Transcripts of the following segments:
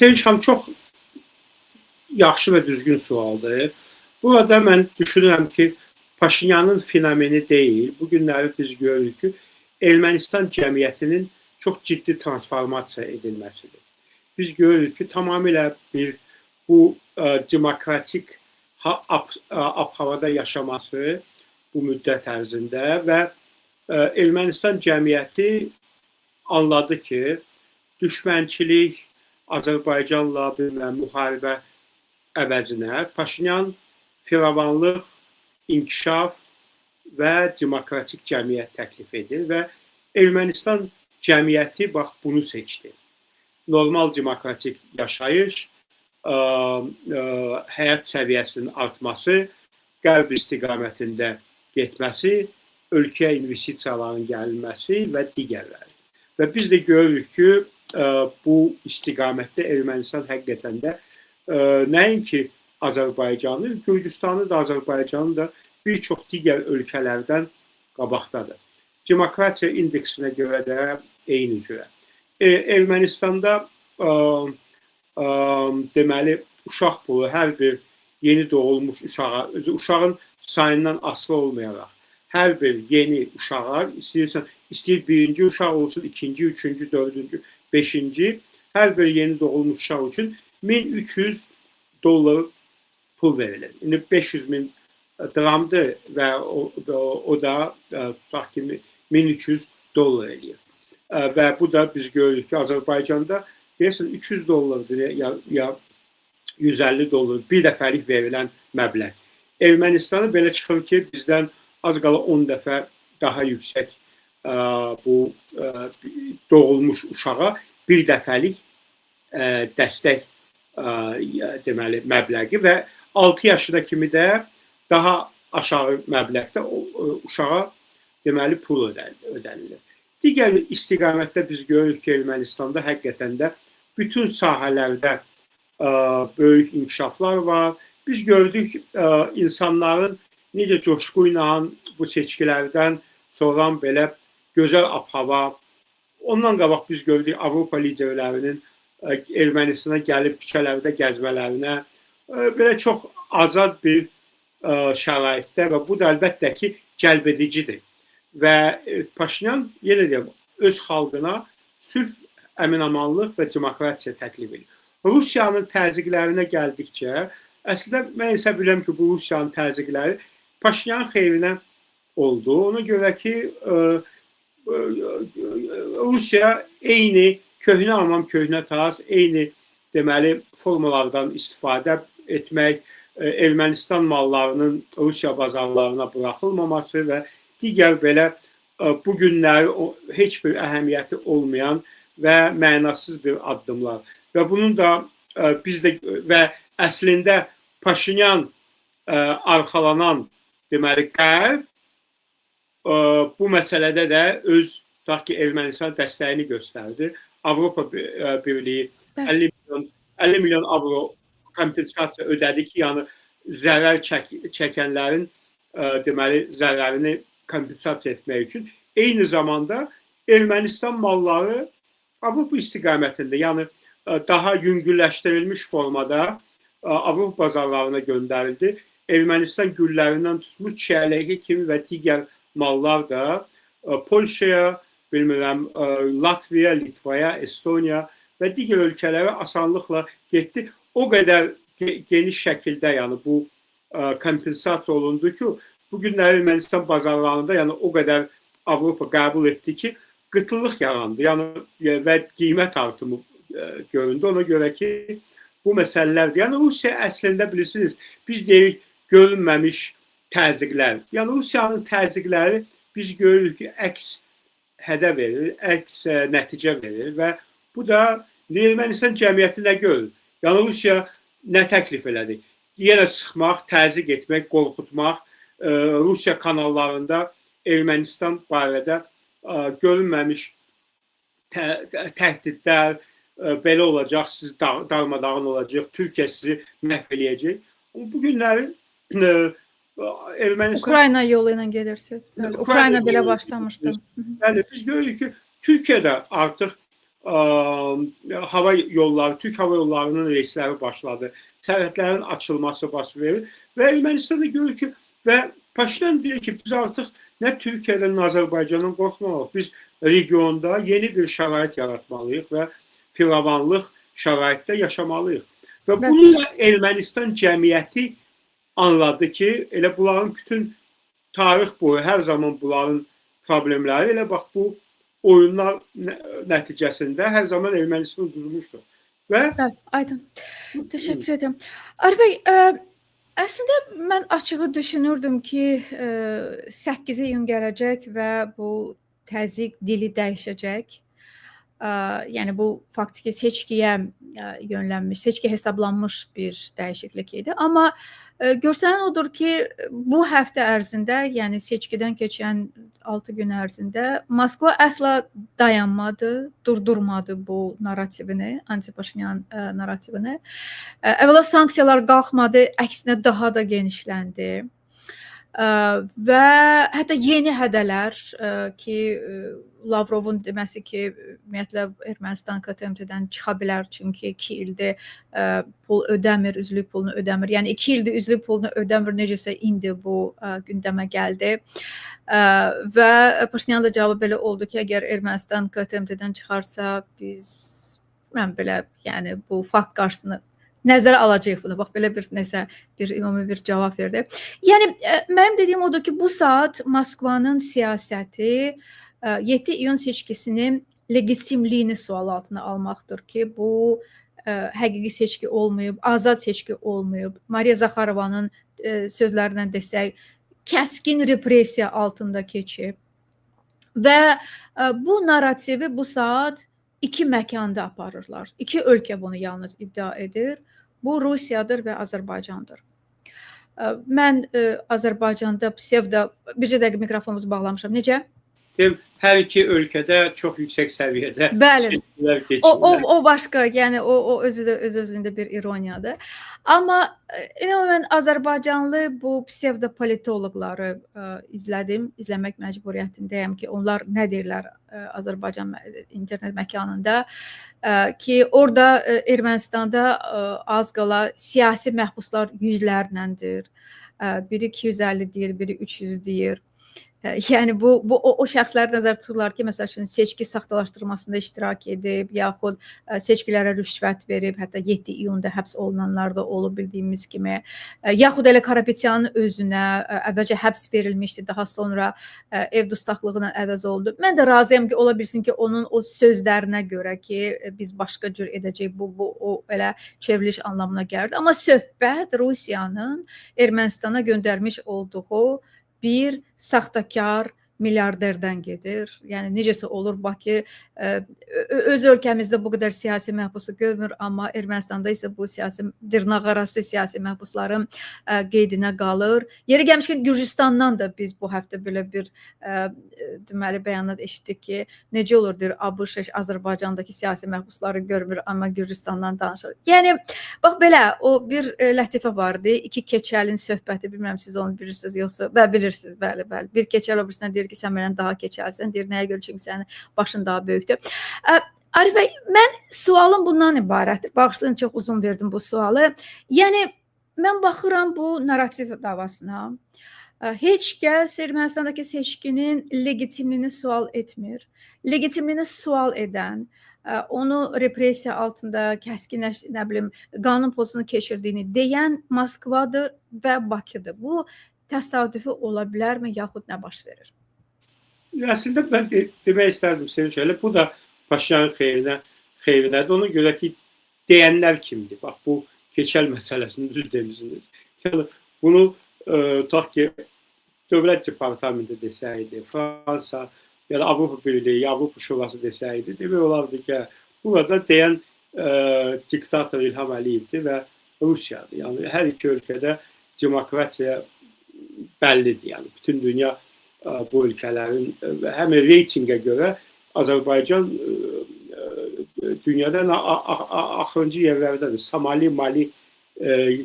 Sevinç xanım, çox yaxşı və düzgün sualdır. Burada mən düşünürəm ki, Paşinyanın fenomeni deyil. Bu günləri biz görürük ki, Ermənistan cəmiyyətinin çox ciddi transformasiya edilməsidir. Biz görürük ki, tamamilə bu demokratik havada yaşaması bu müddət ərzində və Ermənistan cəmiyyəti anladı ki, düşmənçilik, Azərbaycanla müharibə əvəzinə Paşinyan firavanlıq, inkişaf və demokratik cəmiyyət təklif edir və Ermənistan cəmiyyəti bax bunu seçdi. Normal demokratik yaşayış, həyat səviyyəsinin artması, qərb istiqamətində getməsi, ölkəyə investisiyaların gəlməsi və digərləri. Və biz də görürük ki, bu istiqamətdə Ermənistan həqiqətən də nəinki Azərbaycanı, Gürcüstanı da, Azərbaycanı da bir çox digər ölkələrdən qabaqdadır. Demokratiya indeksinə görə də eyni cürə. Ermənistanda deməli, uşaq pulu hər bir yeni doğulmuş uşağa, uşağın sayından asılı olmayaraq, hər bir yeni uşağa, istəyir birinci uşaq olsun, ikinci, üçüncü, dördüncü, beşinci, hər bir yeni doğulmuş uşaq üçün $1300 pul verilir. İndi 500.000 dramdır və o da tutaq ki $1300 eləyir. Və bu da biz görürük ki, Azərbaycanda deyəsən $300 ya $150 bir dəfəlik verilən məbləğ. Ermənistanı belə çıxır ki, bizdən az qala 10 dəfə daha yüksək bu doğulmuş uşağa bir dəfəlik dəstək deməli məbləği və 6 yaşına kimi də daha aşağı məbləğdə uşağa deməli pul ödənilir. Digər istiqamətdə biz görürük ki, Ermənistanda həqiqətən də bütün sahələrdə böyük inkişaflar var. Biz gördük insanların necə coşqu ilə bu seçkilərdən sonra belə gözəl ab-hava. Ondan qabaq biz gördük Avropa liderlərinin Ermənistana gəlib küçələrdə gəzmələrinə belə çox azad bir şəraitdə və bu da əlbəttə ki, cəlbedicidir. Və Paşinyan yenə deyəm, öz xalqına sülh, əmin-amanlıq və demokratiya təklif edir. Rusiyanın təzyiqlərinə gəldikcə, əslində mən isə bilirəm ki, bu Rusiyanın təzyiqləri Paşinyanın xeyrinə oldu. Ona görə ki, Rusiya eyni köhnə Alman, köhnə Taz, eyni deməli formalardan istifadə etmək, Ermənistan mallarının Rusiya bazarlarına buraxılmaması və digər belə bu günləri heç bir əhəmiyyəti olmayan və mənasız bir addımlar. Və bunun da bizdə və əslində Paşinyan arxalanan deməli qərb bu məsələdə də öz tutaq ki, Ermənistan dəstəyini göstərdi. Avropa Birliyi 50 milyon avro kompensasiya ödədi ki, yəni zərər çəkənlərin deməli zərərini kompensasiya etmək üçün. Eyni zamanda Ermənistan malları Avropa istiqamətində, yəni daha yüngülləşdirilmiş formada Avropa bazarlarına göndərildi. Ermənistan güllərindən tutmuş çiyələkə kimi və digər mallar da Polşaya, bilmirəm, Latviya, Litvaya, Estoniya və digər ölkələrə asanlıqla getdi. O qədər geniş şəkildə, yəni bu kompensasiya olundu ki, bu günləri Ermənistan bazarlarında, yəni o qədər Avropa qəbul etdi ki, qıtlıq yarandı, yəni və qiymət artımı göründü. Ona görə ki, bu məsələlərdir. Yəni Rusiya əslində bilirsiniz, biz deyirik görünməmiş təzyiqlər. Yəni Rusiyanın təzyiqləri biz görürük ki, əks hədəf verir, əks nəticə verir və bu da Ermənistan cəmiyyəti nə görür? Yəni Rusiya nə təklif elədi? Yenə çıxmaq, təzyiq etmək, qorxutmaq, Rusiya kanallarında Ermənistan barədə görünməmiş təhdidlər, belə olacaq, siz darmadağın olacaq, Türkiyə sizi məhv eləyəcək. Bu günləri Ermənistan... Ukrayna yolu ilə gedirsiniz. Ukrayna belə başlamışdı. Bəli, biz görürük ki, Türkiyə də artıq hava yolları, Türk hava yollarının reysləri başladı. Sərhədlərin açılması baş verir və Ermənistan da görür ki, və Paşinyan deyir ki, biz artıq nə Türkiyədən, nə Azərbaycandan qorxmalıyıq. Biz regionda yeni bir şərait yaratmalıyıq və firavanlıq şəraitdə yaşamalıyıq. Və bunu da Ermənistan cəmiyyəti anladı ki, elə bunların bütün tarix boyu hər zaman bunların problemləri elə bax bu oyunlar nəticəsində hər zaman Ermənistan uduzmuşdur. Və Aydın. Təşəkkür edirəm. Arif bəy, əslində mən açığı düşünürdüm ki, 8 iyun gələcək və bu təzyiq dili dəyişəcək. Yəni bu faktiki seçkiyə yönlənmiş, seçki hesablanmış bir dəyişiklik idi. Amma görsənən odur ki, bu həftə ərzində, yəni seçkidən keçən 6 gün ərzində Moskva əsla dayanmadı, durdurmadı bu narrativini, anti-Paşinyan narrativini. Əvvəla sanksiyalar qalxmadı, əksinə daha da genişləndi. Və hətta yeni hədələr ki, Lavrovun deməsi ki, ümumiyyətlə Ermənistan KMTT-dən çıxa bilər, çünki 2 ildir pul ödəmir, üzvlük pulunu ödəmir. Yəni 2 ildir üzvlük pulunu ödəmir, necəsə indi bu gündəmə gəldi. Və Paşinyan da cavabı belə oldu ki, əgər Ermənistan KMTT-dən çıxarsa, biz belə, yəni bu fakt qarşısını nəzərə alacağıq bunu. Bax, belə bir ümumi bir cavab verdi. Yəni, mənim dediyim odur ki, bu saat Moskvanın siyasəti 7 iyun seçkisinin legitimliyini sual altına almaqdır ki, bu həqiqi seçki olmayıb, azad seçki olmayıb. Mariya Zaxarovanın sözlərindən desək, kəskin repressiya altında keçib. Və bu narrativi bu saat 2 məkanda aparırlar. 2 ölkə bunu yalnız iddia edir. Bu Rusiyadır və Azərbaycandır. Mən Azərbaycanda psevdo, bircə dəqiqə mikrofonumuzu bağlamışam. Necə? Hər iki ölkədə çox yüksək səviyyədə seçkilər keçirlər. O başqa, yəni o öz-özlüyündə bir ironiyadır. Amma ümumən Azərbaycanlı bu psevdo politoloqları izləmək məcburiyyətindəyəm ki, onlar nə deyirlər Azərbaycan internet məkanında ki, orada Ermənistanda az qala siyasi məhbuslar yüzlərləndir. Biri 250 deyir, biri 300 deyir. Yəni o şəxsləri nəzərdə tuturlar ki, məsəl üçün seçki saxtalaşdırılmasında iştirak edib, yaxud seçkilərə rüşvət verib, hətta 7 iyunda həbs olunanlar da olub bildiyimiz kimi, yaxud elə Karapetyanın özünə əvvəlcə həbs verilmişdi, daha sonra ev dustaqlığına əvəz oldu. Mən də razıyam ki, ola bilsin ki, onun o sözlərinə görə ki, biz başqa cür edəcək, bu elə çevriliş anlamına gəldi. Amma söhbət Rusiyanın Ermənistana göndərmiş olduğu bir saxtakar milyarderdən gedir. Yəni necəsə olur, bax ki, öz ölkəmizdə bu qədər siyasi məhbusu görmür, amma Ermənistanda isə bu dırnaqarası siyasi məhbusların qeydinə qalır. Yeri gəlmişkən Gürcüstandan da biz bu həftə belə bir deməli bəyanat eşitdik ki, necə olur deyir, ABŞ Azərbaycandakı siyasi məhbusları görmür, amma Gürcüstandan danışır. Yəni bax belə o bir lətifə vardı. 2 keçəlin söhbəti, bilmirəm siz onu bilirsiniz yoxsa, bilirsiniz, bəli. Bir keçəl o birisine deyir ki, sən məndən daha keçərsən, deyir, nəyə görə, çünki sənin başın daha böyükdür. Arif bəy, mən sualım bundan ibarətdir. Bağışlayın, çox uzun verdim bu sualı. Yəni, mən baxıram bu narrativ davasına. Heç kəs Ermənistandakı seçkinin legitimliyini sual etmir. Legitimliyini sual edən, onu repressiya altında kəskinləş, nə bilim, qanun pozunu keçirdiyini deyən Moskvadır və Bakıdır. Bu təsadüfi ola bilərmi, yaxud nə baş verir? Əslində, mən demək istərdim Sevinç elə, bu da Paşinyanın xeyrinədir. Ona görə ki, deyənlər kimdir? Bax, bu keçəl məsələsini düz demişsiniz. Yəni, bunu tutaq ki, Dövlət Departamenti desəydi, Fransa ya da Avropa Birliyi, Avropa Şurası desəydi, demək olardı ki, burada deyən diktator İlham Əliyevdir və Rusiyadır. Yəni, hər iki ölkədə demokratiya bəllidir. Yəni, bütün dünya bu ölkələrin həm reytingə görə Azərbaycan dünyada axırıncı yerlərdədir. Somali, Mali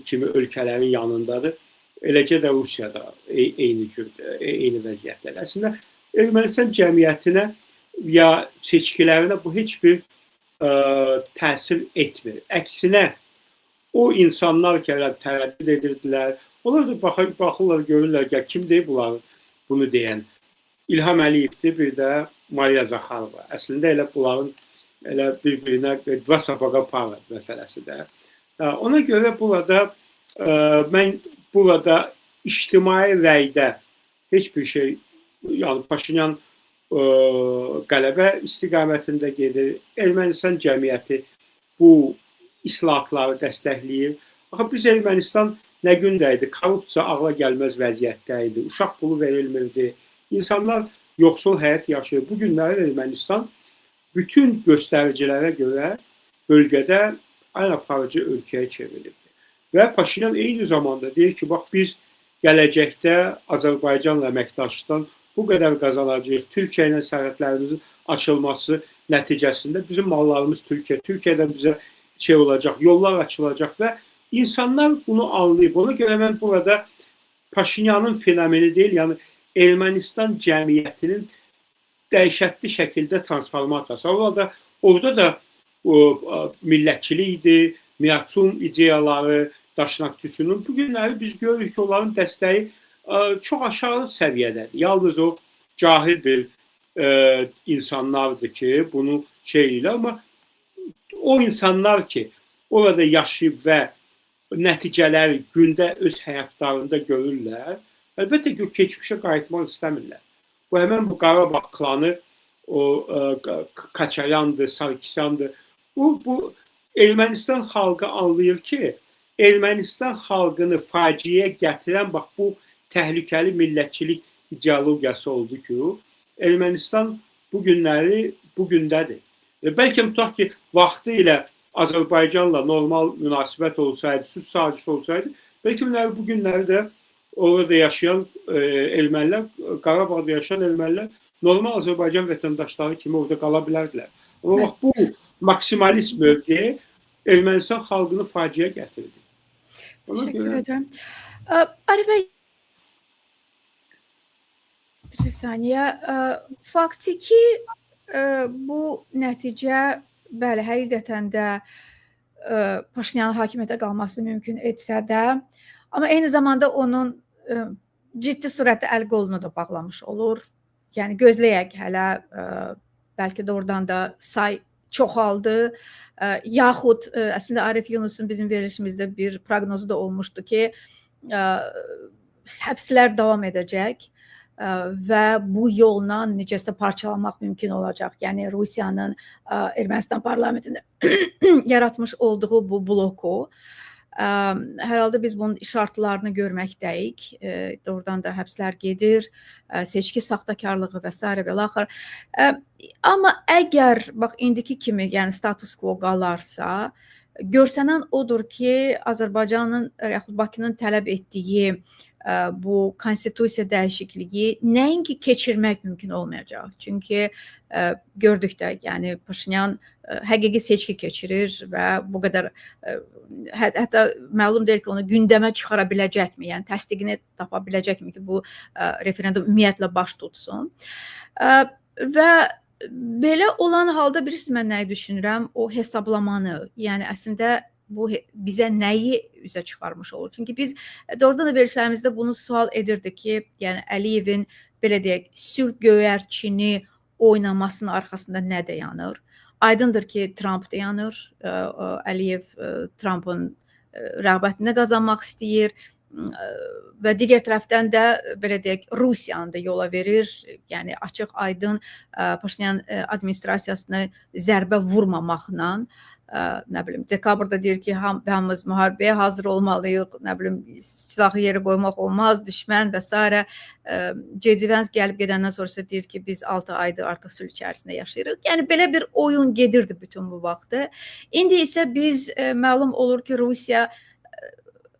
kimi ölkələrin yanındadır. Eləcə də Rusiyada eyni vəziyyətlər. Əslində, Ermənistan cəmiyyətinə ya seçkilərinə bu heç bir təsir etmir. Əksinə, o insanlar ki, tərəddüd edirdilər, onlar da baxırlar, görürlər ki, kimdir bunlar bunu deyən? İlham Əliyevdir, bir də Mariya Zaxarova. Əslində elə bunların elə bir-birinə dva sapaqa para məsələsidir. Ona görə mən burada ictimai rəydə heç bir şey, yəni Paşinyan qələbə istiqamətində gedir. Ermənistan cəmiyyəti bu islahatları dəstəkləyir. Axı biz Ermənistan nə gündə idi? Korrupsiya ağla gəlməz vəziyyətdə idi. Uşaq pulu verilmirdi. İnsanlar yoxsul həyat yaşayır. Bu günləri Ermənistan bütün göstəricilərə görə bölgədə ən aparıcı ölkəyə çevrilibdir. Və Paşinyan eyni zamanda deyir ki, bax biz gələcəkdə Azərbaycanla əməkdaşlıqdan bu qədər qazanacağıq. Türkiyə ilə sərhədlərimizin açılması nəticəsində bizim mallarımız Türkiyədən bizə şey olacaq, yollar açılacaq və insanlar bunu anlayıb. Ona görə mən burada Paşinyanın fenomeni deyil, yəni Ermənistan cəmiyyətinin dəhşətli şəkildə transformasiyası. Orada da millətçilik idi, Miyaçun ideyaları, Daşnaqçının. Bu günləri biz görürük ki, onların dəstəyi çox aşağı səviyyədədir. Yalnız o cahil bir insanlardır ki, bunu şey ilə, amma o insanlar ki, orada yaşayıb və nəticələri gündə öz həyatlarında görürlər, əlbəttə ki, keçmişə qayıtmaq istəmirlər. Bu həmən bu Qarabağ klanı, o Kaçayandır, Sarkisyandır. Bu Ermənistan xalqı anlayır ki, Ermənistan xalqını faciəyə gətirən bax bu təhlükəli millətçilik ideologiyası oldu ki, Ermənistan bu gündədir. Bəlkə tutaq ki, vaxtı ilə Azərbaycanla normal münasibət olsaydı, sülh sazişi olsaydı, bəlkə bu günləri də orada yaşayan ermənilər, Qarabağda yaşayan ermənilər normal Azərbaycan vətəndaşları kimi orada qala bilərdilər. Amma bax bu maksimalist mövqe Ermənistan xalqını faciəyə gətirdi. Teşekkür ederim. Arif Bey, bir saniye. Faktiki bu nəticə bəli, həqiqətən də Paşinyanın hakimiyyətə qalması mümkün etsə də, amma eyni zamanda onun ciddi surətdə əl qolunu da bağlamış olur. Yəni gözləyək hələ, bəlkə də oradan da say çoxaldı. Yaxud əslində Arif Yunusun bizim verilişimizdə bir proqnozu da olmuşdu ki, həbslər davam edəcək və bu yolla necəsə parçalamaq mümkün olacaq. Yəni Rusiyanın Ermənistan parlamentində yaratmış olduğu bu bloku. Hər halda biz bunun işartlarını görməkdəyik. Doğrudan da həbslər gedir, seçki saxtakarlığı və s. belə axır. Amma əgər bax indiki kimi, yəni status quo qalarsa, görsənən odur ki, Azərbaycanın yaxud Bakının tələb etdiyi bu konstitusiya dəyişikliyi nəinki keçirmək mümkün olmayacaq. Çünki gördük də, yəni Paşinyan həqiqi seçki keçirir və bu qədər hətta məlum deyil ki, onu gündəmə çıxara biləcəkmi, yəni təsdiqini tapa biləcəkmi ki, bu referendum ümumiyyətlə baş tutsun. Və belə olan halda bilirsiniz mən nəyi düşünürəm? O hesablamanı, yəni əslində bu bizə nəyi üzə çıxarmış olur? Çünki biz doğrudan da verilişlərimizdə bunu sual edirdik ki, yəni Əliyevin belə deyək, sülh göyərçini oynamasının arxasında nə dayanır? Aydındır ki, Trump dayanır. Əliyev Trumpın rəğbətini qazanmaq istəyir və digər tərəfdən də belə deyək, Rusiyanı da yola verir. Yəni açıq, aydın Paşinyan administrasiyasına zərbə vurmamaqla, nə bilim, dekabrda deyir ki, hamımız müharibəyə hazır olmalıyıq, nə bilim, silahı yerə qoymaq olmaz, düşmən və s. Cedivəns gəlib gedəndən sonrası deyir ki, biz 6 aydır artıq sülh içərisində yaşayırıq. Yəni belə bir oyun gedirdi bütün bu vaxtı. İndi isə biz məlum olur ki, Rusiya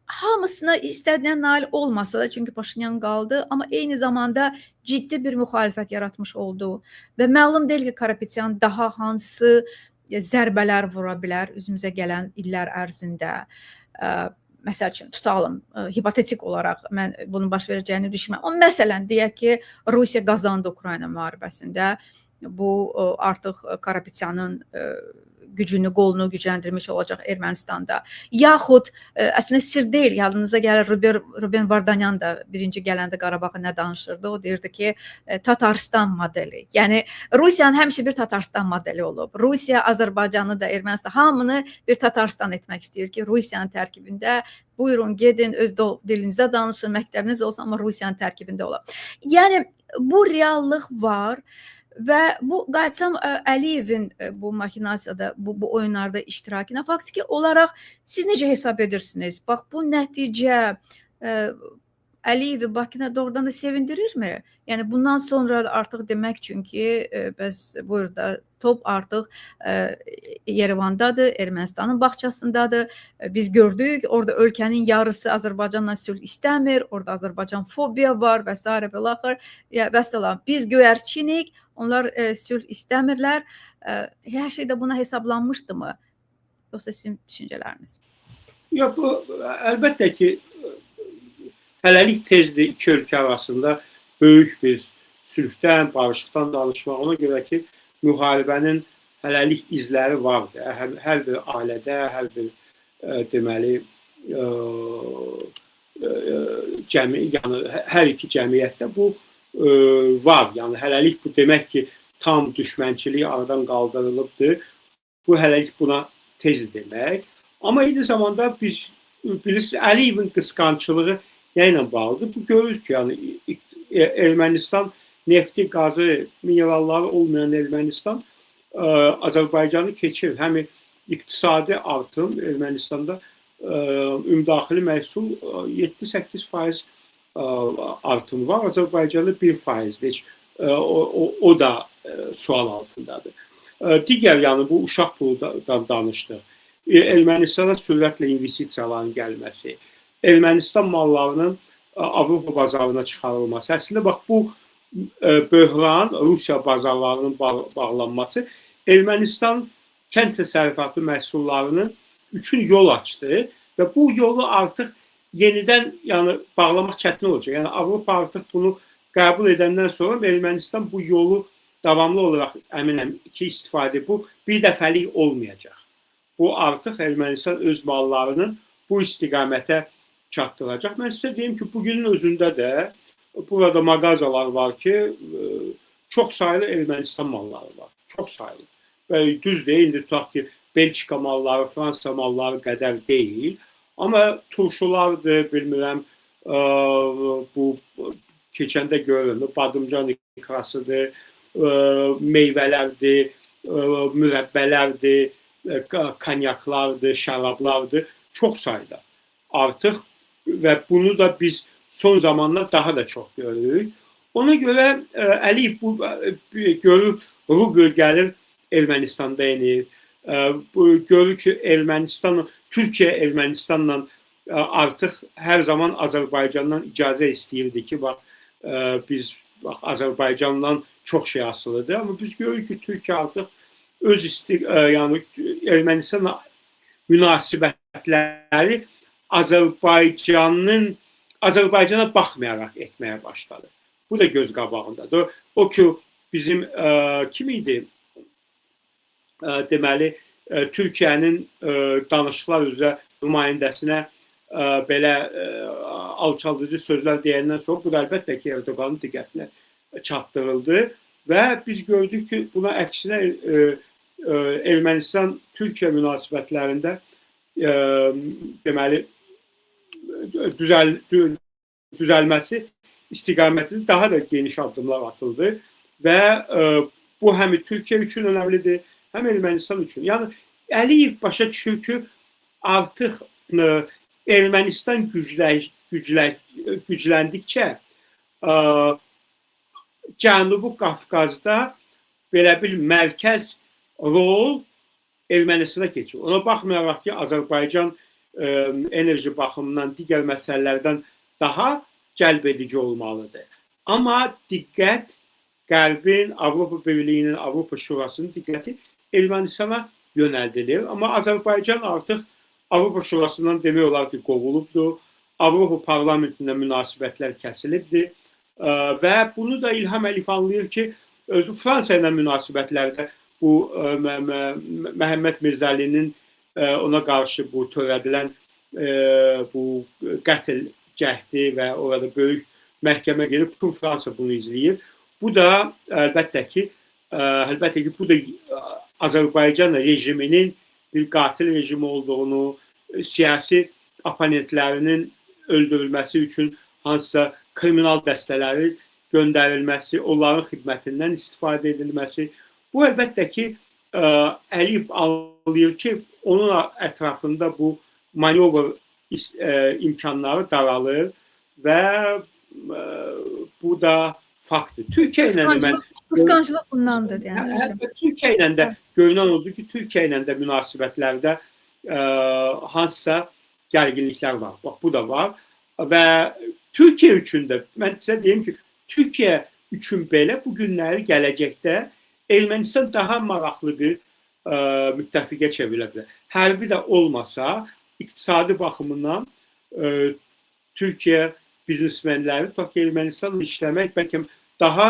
hamısına istədiyən nail olmasa da, çünki Paşinyan qaldı, amma eyni zamanda ciddi bir müxalifət yaratmış oldu və məlum deyil ki, Karapetyan daha hansı zərbələr vura bilər üzümüzə gələn illər ərzində. Məsəl üçün, tutalım, hipotetik olaraq mən bunun baş verəcəyini düşünməm. Amma məsələn, deyək ki, Rusiya qazandı Ukrayna müharibəsində. Bu artıq Karapetyanın gücünü, qolunu gücləndirmiş olacaq Ermənistanda. Yaxud əslində sir deyil, yadınıza gəlir Ruben Vardanyan da birinci gələndə Qarabağa nə danışırdı? O deyirdi ki, Tatarstan modeli. Yəni Rusiyanın həmişə bir Tatarstan modeli olub. Rusiya Azərbaycanı da Ermənistan hamını bir Tatarstan etmək istəyir ki, Rusiyanın tərkibində buyurun gedin öz dilinizdə danışın, məktəbiniz olsun, amma Rusiyanın tərkibində olaq. Yəni bu reallıq var. Və bu qayıtsam Əliyevin bu maxinasiyada, bu oyunlarda iştirakına faktiki olaraq siz necə hesab edirsiniz? Bax, bu nəticə Əliyevi Bakına doğrudan da sevindirirmi? Yəni bundan sonra artıq demək üçün ki, bəs burada top artıq Yerevandadır, Ermənistanın bağçasındadır. Biz gördük, orada ölkənin yarısı Azərbaycanla sülh istəmir, orada Azərbaycan fobiya var və s. beləxır. Vəssalam, biz göyərçinik, onlar sülh istəmirlər. Hər şey də buna hesablanmışdı mı? Yoxsa sizin düşüncələriniz? Yox, bu əlbəttə ki, hələlik tezdir iki ölkə arasında böyük bir sülhdən, barışıqdan danışmaq. Ona görə ki, müharibənin hələlik izləri vardır. Hər bir ailədə, hər bir deməli, yəni hər iki cəmiyyətdə bu var. Yəni hələlik bu demək ki, tam düşmənçilik aradan qaldırılıbdır. Bu hələlik buna tez demək. Amma eyni zamanda biz bilirsiniz, Əliyevin qısqançılığı nə ilə bağlıdır? Bu görür ki, yəni Ermənistan nefti, qazı, mineralları olmayan Ermənistan Azərbaycanı keçir. Həm iqtisadi artım Ermənistanda ümumdaxili məhsul 7-8% artım var. Azərbaycanı 1%. O da sual altındadır. Digər yəni bu uşaq puludan danışdıq. Ermənistana sürətlə investisiyaların gəlməsi, Ermənistan mallarının Avropa bazarına çıxarılması. Əslində, bax, bu böhran, Rusiya bazarlarının bağlanması Ermənistan kənd təsərrüfatı məhsullarının üçün yol açdı və bu yolu artıq yenidən yəni, bağlamaq çətin olacaq. Yəni, Avropa artıq bunu qəbul edəndən sonra Ermənistan bu yolu davamlı olaraq əminəm ki, istifadə bu bir dəfəlik olmayacaq. Bu artıq Ermənistan öz mallarının bu istiqamətə çatdıracaq. Mən sizə deyim ki, bugünün özündə də burada mağazalar var ki, çox sayılı Ermənistan malları var. Çox sayılı. Və düz deyil, indi tutaq ki, Belçika malları, Fransa malları qədər deyil. Amma turşulardır, bilmirəm, bu keçəndə görülür, badımcan ikrasıdır, meyvələrdir, mürəbbələrdir, kanyaklardır, şərablardır, çox sayda artıq və bunu da biz son zamanlar daha da çox görürük. Ona görə Əliyev bu görür, rubl gəlir Ermənistanda enir. Görür ki, Türkiyə Ermənistanla artıq hər zaman Azərbaycandan icazə istəyirdi ki, bax, biz Azərbaycandan çox şey asılıdır. Amma biz görürük ki, Türkiyə artıq öz yəni Ermənistanla münasibətləri Azərbaycana baxmayaraq etməyə başladı. Bu da göz qabağındadır. O ki, bizim kim idi? Deməli, Türkiyənin danışıqlar üzrə nümayəndəsinə belə alçaldıcı sözlər deyəndən sonra bu da əlbəttə ki, Erdoğanın diqqətinə çatdırıldı və biz gördük ki, buna əksinə Ermənistan-Türkiyə münasibətlərində deməli düzəlməsi istiqamətində daha da geniş addımlar atıldı və bu həm Türkiyə üçün önəmlidir, həm Ermənistan üçün. Yəni Əliyev başa düşür ki, artıq Ermənistan gücləndikcə Cənubi Qafqazda belə bir mərkəz rol Ermənistana keçir. Ona baxmayaraq ki, Azərbaycan enerji baxımından digər məsələlərdən daha cəlb edici olmalıdır. Amma diqqət Qərbin, Avropa Birliyinin, Avropa Şurasının diqqəti Ermənistana yönəldilir. Amma Azərbaycan artıq Avropa Şurasından demək olar ki, qovulubdur. Avropa Parlamentində münasibətlər kəsilibdir. Və bunu da İlham Əliyev anlayır ki, Fransa ilə münasibətlərdə bu Məhəmməd Mirzəlinin ona qarşı bu törədilən bu qətl cəhdi və orada böyük məhkəmə gedib, bütün Fransa bunu izləyir. Bu da əlbəttə ki, bu da Azərbaycan rejiminin bir qatil rejimi olduğunu, siyasi oponentlərinin öldürülməsi üçün hansısa kriminal dəstələri göndərilməsi, onların xidmətindən istifadə edilməsi. Bu əlbəttə ki, Əliyev anlayır ki, onun ətrafında bu manevr imkanları daralır və bu da faktdır. Türkiyə ilə qısqanclıq bundandır. Yəni. Türkiyə ilə də görünən oldu ki, Türkiyə ilə də münasibətlərdə hansısa gərginliklər var. Bax, bu da var. Və Türkiyə üçün də, mən sizə deyim ki, Türkiyə üçün belə bu günləri gələcəkdə Ermənistan daha maraqlı bir müttəfiqə çevrilə bilər. Hərbi də olmasa, iqtisadi baxımından Türkiyə biznesmenləri Ermənistanla işləmək bəlkə daha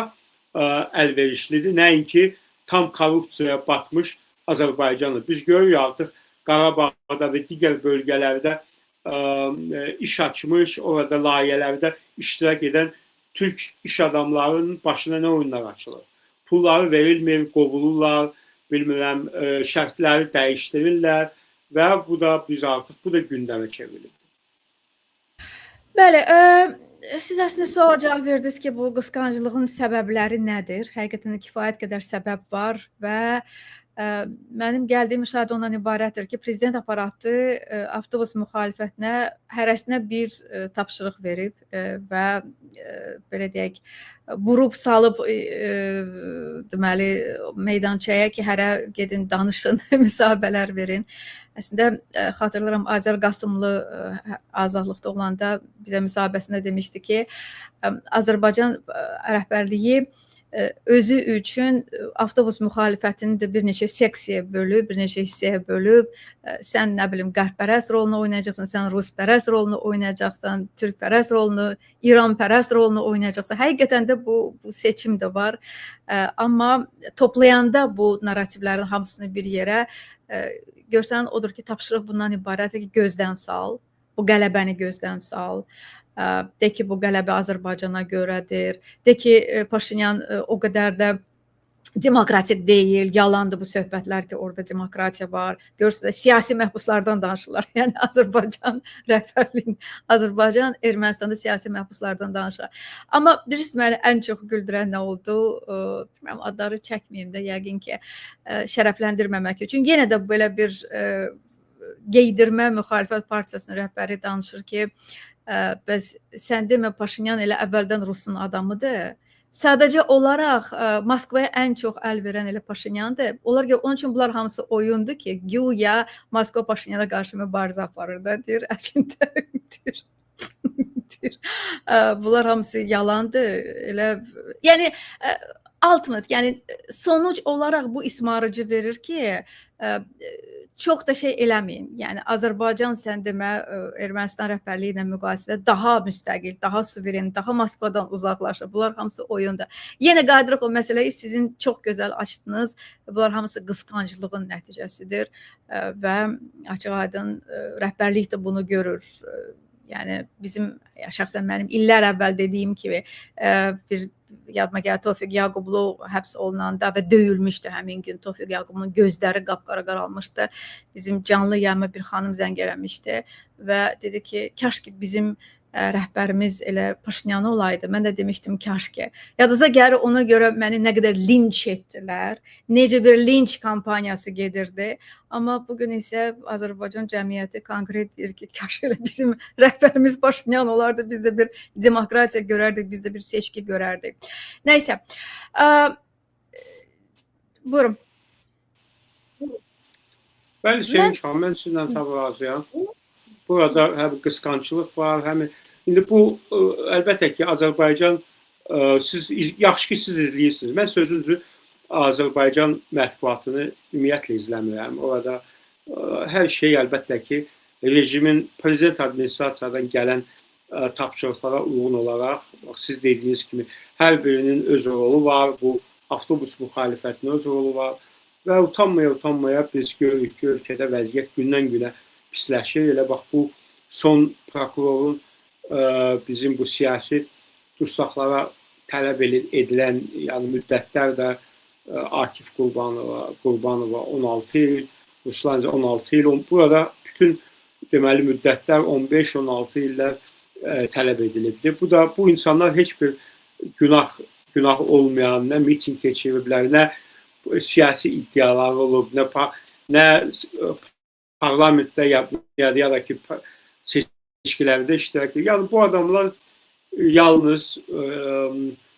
əlverişlidir. Nəinki tam korrupsiyaya batmış Azərbaycanı. Biz görürük artıq Qarabağda və digər bölgələrdə iş açmış, orada layihələrdə iştirak edən Türk iş adamlarının başına nə oyunlar açılır? Pulları verilmir, qovulurlar, bilmirəm, şərtləri dəyişdirirlər və bu da gündəmə çevrilir. Bəli, siz əslində suala cavab verdiniz ki, bu qısqanclığın səbəbləri nədir? Həqiqətən kifayət qədər səbəb var və mənim gəldiyim müşahidə ondan ibarətdir ki, prezident aparatı avtobus müxalifətinə hərəsinə bir tapşırıq verib və belə deyək, vurub salıb deməli meydançaya ki, hərə gedin danışın, müsahibələr verin. Əslində xatırlayıram Azər Qasımlı azadlıqda olanda bizə müsahibəsində demişdi ki, Azərbaycan rəhbərliyi özü üçün avtobus müxalifətini də bir neçə seksiyaya bölüb, bir neçə hissəyə bölüb, sən nə bilim qərbpərəst rolunu oynayacaqsan, sən ruspərəst rolunu oynayacaqsan, türkpərəst rolunu, İranpərəst rolunu oynayacaqsan. Həqiqətən də bu seçim də var. Amma toplayanda bu narrativlərin hamısını bir yerə görsən odur ki, tapşırıq bundan ibarətdir ki, gözdən sal, bu qələbəni gözdən sal. De ki, bu qələbə Azərbaycana görədir. De ki, Paşinyan o qədər də demokratik deyil, yalandır bu söhbətlər ki, orada demokratiya var. Görürsünüz, siyasi məhbuslardan danışırlar. Yəni Azərbaycan rəhbərliyin, Azərbaycan Ermənistanda siyasi məhbuslardan danışır. Amma bilirsiniz, məni ən çox güldürən nə oldu? Adları çəkməyim də, yəqin ki, şərəfləndirməmək üçün. Yenə də belə bir qeydirmə müxalifət partiyasının rəhbəri danışır ki, bəs sən demə Paşinyan elə əvvəldən Rusun adamıdır. Sadəcə olaraq Moskvaya ən çox əl verən elə Paşinyandır. Onun üçün bunlar hamısı oyundur ki, güya Moskva Paşinyana qarşı mübarizə aparır da, deyir. Əslində deyir. Bunlar hamısı yalandır. Elə, yəni ultimate, yəni sonuc olaraq bu ismarıcı verir ki, çox da şey eləməyin. Yəni Azərbaycan sən demə Ermənistan rəhbərliyi ilə müqayisədə daha müstəqil, daha suveren, daha Moskvadan uzaqlaşır. Bunlar hamısı oyundur. Yenə qayıdırıq o məsələyi sizin çox gözəl açdınız. Bunlar hamısı qısqanclığın nəticəsidir və açıq-aydın rəhbərlik də bunu görür. Yəni bizim şəxsən mənim illər əvvəl dediyim kimi bir yadıma gəlir, Tofiq Yaqublu həbs olunanda və döyülmüşdü həmin gün. Tofiq Yaqubun gözləri qapqara qaralmışdı. Bizim canlı yayıma bir xanım zəng eləmişdi və dedi ki, kaş ki bizim rəhbərimiz elə Paşinyanı olaydı. Mən də demişdim, kaş ki. Yadınıza gəlir, ona görə məni nə qədər linç etdilər. Necə bir linç kampaniyası gedirdi. Amma bugün isə Azərbaycan cəmiyyəti konkret deyir ki, kaş elə bizim rəhbərimiz Paşinyan olardı. Biz də bir demokratiya görərdik, biz də bir seçki görərdik. Nəysə. Buyurun. Bəli, Sevinç xanım, mən sizlə tabi razıyam. Burada həm qısqanclıq var, həm indi bu əlbəttə ki, Azərbaycan yaxşı ki siz izləyirsiniz. Mən sözünüzü Azərbaycan mətbuatını ümumiyyətlə izləmirəm. Orada hər şey əlbəttə ki, rejimin prezident administrasiyadan gələn tapşırıqlara uyğun olaraq, siz dediyiniz kimi hər birinin öz rolu var. Bu avtobus müxalifətinin öz rolu var. və utanmaya biz görürük ki, ölkədə vəziyyət gündən-günə pisləşir. Elə bax bu son prokurorun bizim bu siyasi dustaqlara tələb edilən, yəni müddətlər də Akif Qurbanova 16 il, Ruslanca 16 il. Burada bütün deməli müddətlər 15-16 illər tələb edilibdir. Bu insanlar heç bir günah olmayan, nə miting keçiriblər, nə siyasi iddiaları olub, nə parlamentdə ya da ki seçkilərdə iştirak edir. Yəni bu adamlar yalnız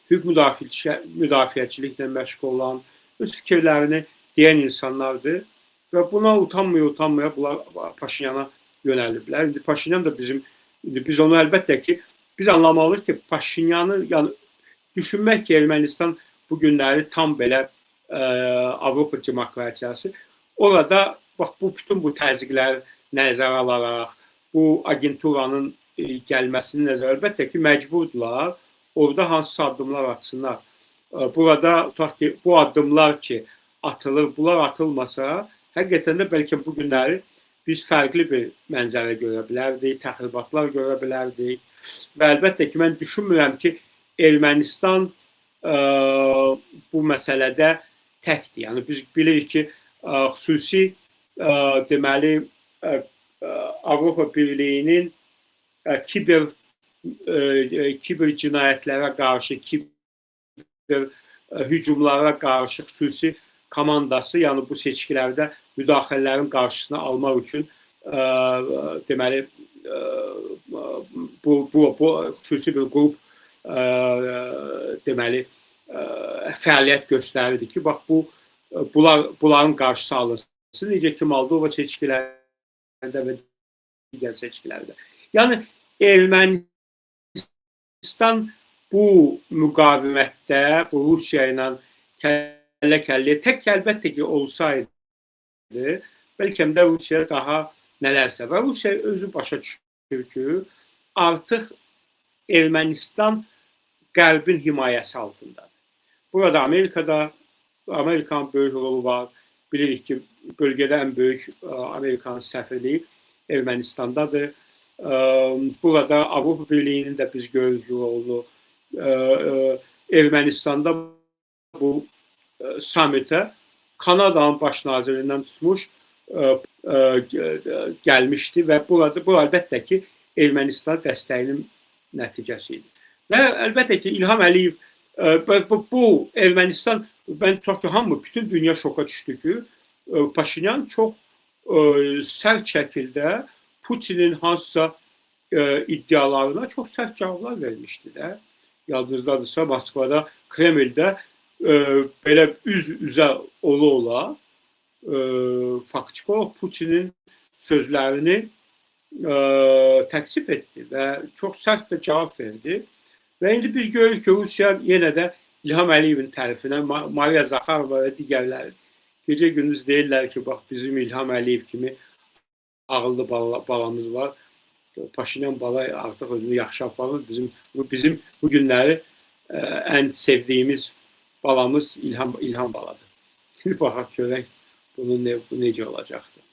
hüquq müdafiəçiliklə məşğul olan, öz fikirlərini deyən insanlardır və buna utanmaya bunlar Paşinyana yönəliblər. İndi Paşinyan da biz onu əlbəttə ki, biz anlamalıyıq ki, Paşinyanı, yəni düşünmək ki, Ermənistan bu günləri tam belə Avropa demokratiyası, orada bax bütün bu təzyiqlər nəzərə alaraq, bu agenturanın gəlməsini nəzərə, əlbəttə ki, məcburdurlar orada hansısa addımlar atsınlar. Burada tutaq ki, bu addımlar ki atılır, bunlar atılmasa, həqiqətən də bəlkə bu günləri biz fərqli bir mənzərə görə bilərdik, təxribatlar görə bilərdik və əlbəttə ki, mən düşünmürəm ki, Ermənistan bu məsələdə təkdir. Yəni biz bilirik ki, xüsusi deməli Avropa Birliyinin kiber cinayətlərə qarşı, kiber hücumlara qarşı xüsusi komandası, yəni bu seçkilərdə müdaxilələrin qarşısını almaq üçün deməli bu xüsusi bir qrup deməli fəaliyyət göstərirdi ki, bax bunların qarşısı alınsın. Necə ki, Moldova seçkilərində və digər seçkilərdə. Yəni Ermənistan bu müqavimətdə, bu Rusiya ilə kəllə-kəlləyə tək əlbəttə ki olsaydı, bəlkə də Rusiya daha nələrsə və Rusiya özü başa düşür ki, artıq Ermənistan Qərbin himayəsi altındadır. Burada Amerikanın böyük rolu var. Bilirik ki, bölgədə ən böyük Amerikan səfirliyi Ermənistandadır. Burada Avropa Birliyinin də biz görürük rolu. Ermənistanda bu samitə Kanadanın baş nazirindən tutmuş gəlmişdi və bu əlbəttə ki, Ermənistan dəstəyinin nəticəsi idi. Və əlbəttə ki, İlham Əliyev bu Ermənistan, mən tutaq ki, hamı, bütün dünya şoka düşdü ki, Paşinyan çox sərt şəkildə Putinin hansısa iddialarına çox sərt cavablar vermişdi də. Yadınızdadırsa, Moskvada, Kremldə belə üz-üzə ola faktiki olaraq Putinin sözlərini təksib etdi və çox sərt də cavab verdi. Və indi biz görürük ki, Rusiya yenə də İlham Əliyevin tərifinə, Mariya Zakharova və digərləri gecə-gündüz deyirlər ki, bax bizim İlham Əliyev kimi ağıllı balamız var. Paşinyan bala artıq özünü yaxşı aparır. Bizim bu günləri ən sevdiyimiz balamız İlham baladır. Şimdi baxaq görək bu necə olacaqdır.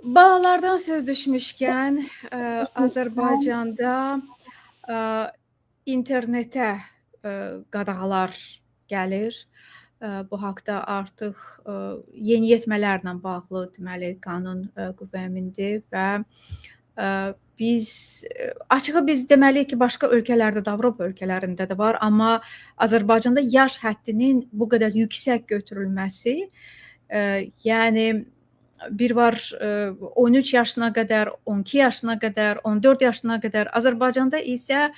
Balalardan söz düşmüşkən, Azərbaycanda internetə qadağalar gəlir. Bu haqda artıq yeniyetmələrlə bağlı deməli qanun qüvvəyə mindi və biz deməliyik ki, başqa ölkələrdə də, Avropa ölkələrində də var, amma Azərbaycanda yaş həddinin bu qədər yüksək götürülməsi, yəni bir var 13 yaşına qədər, 12 yaşına qədər, 14 yaşına qədər, Azərbaycanda isə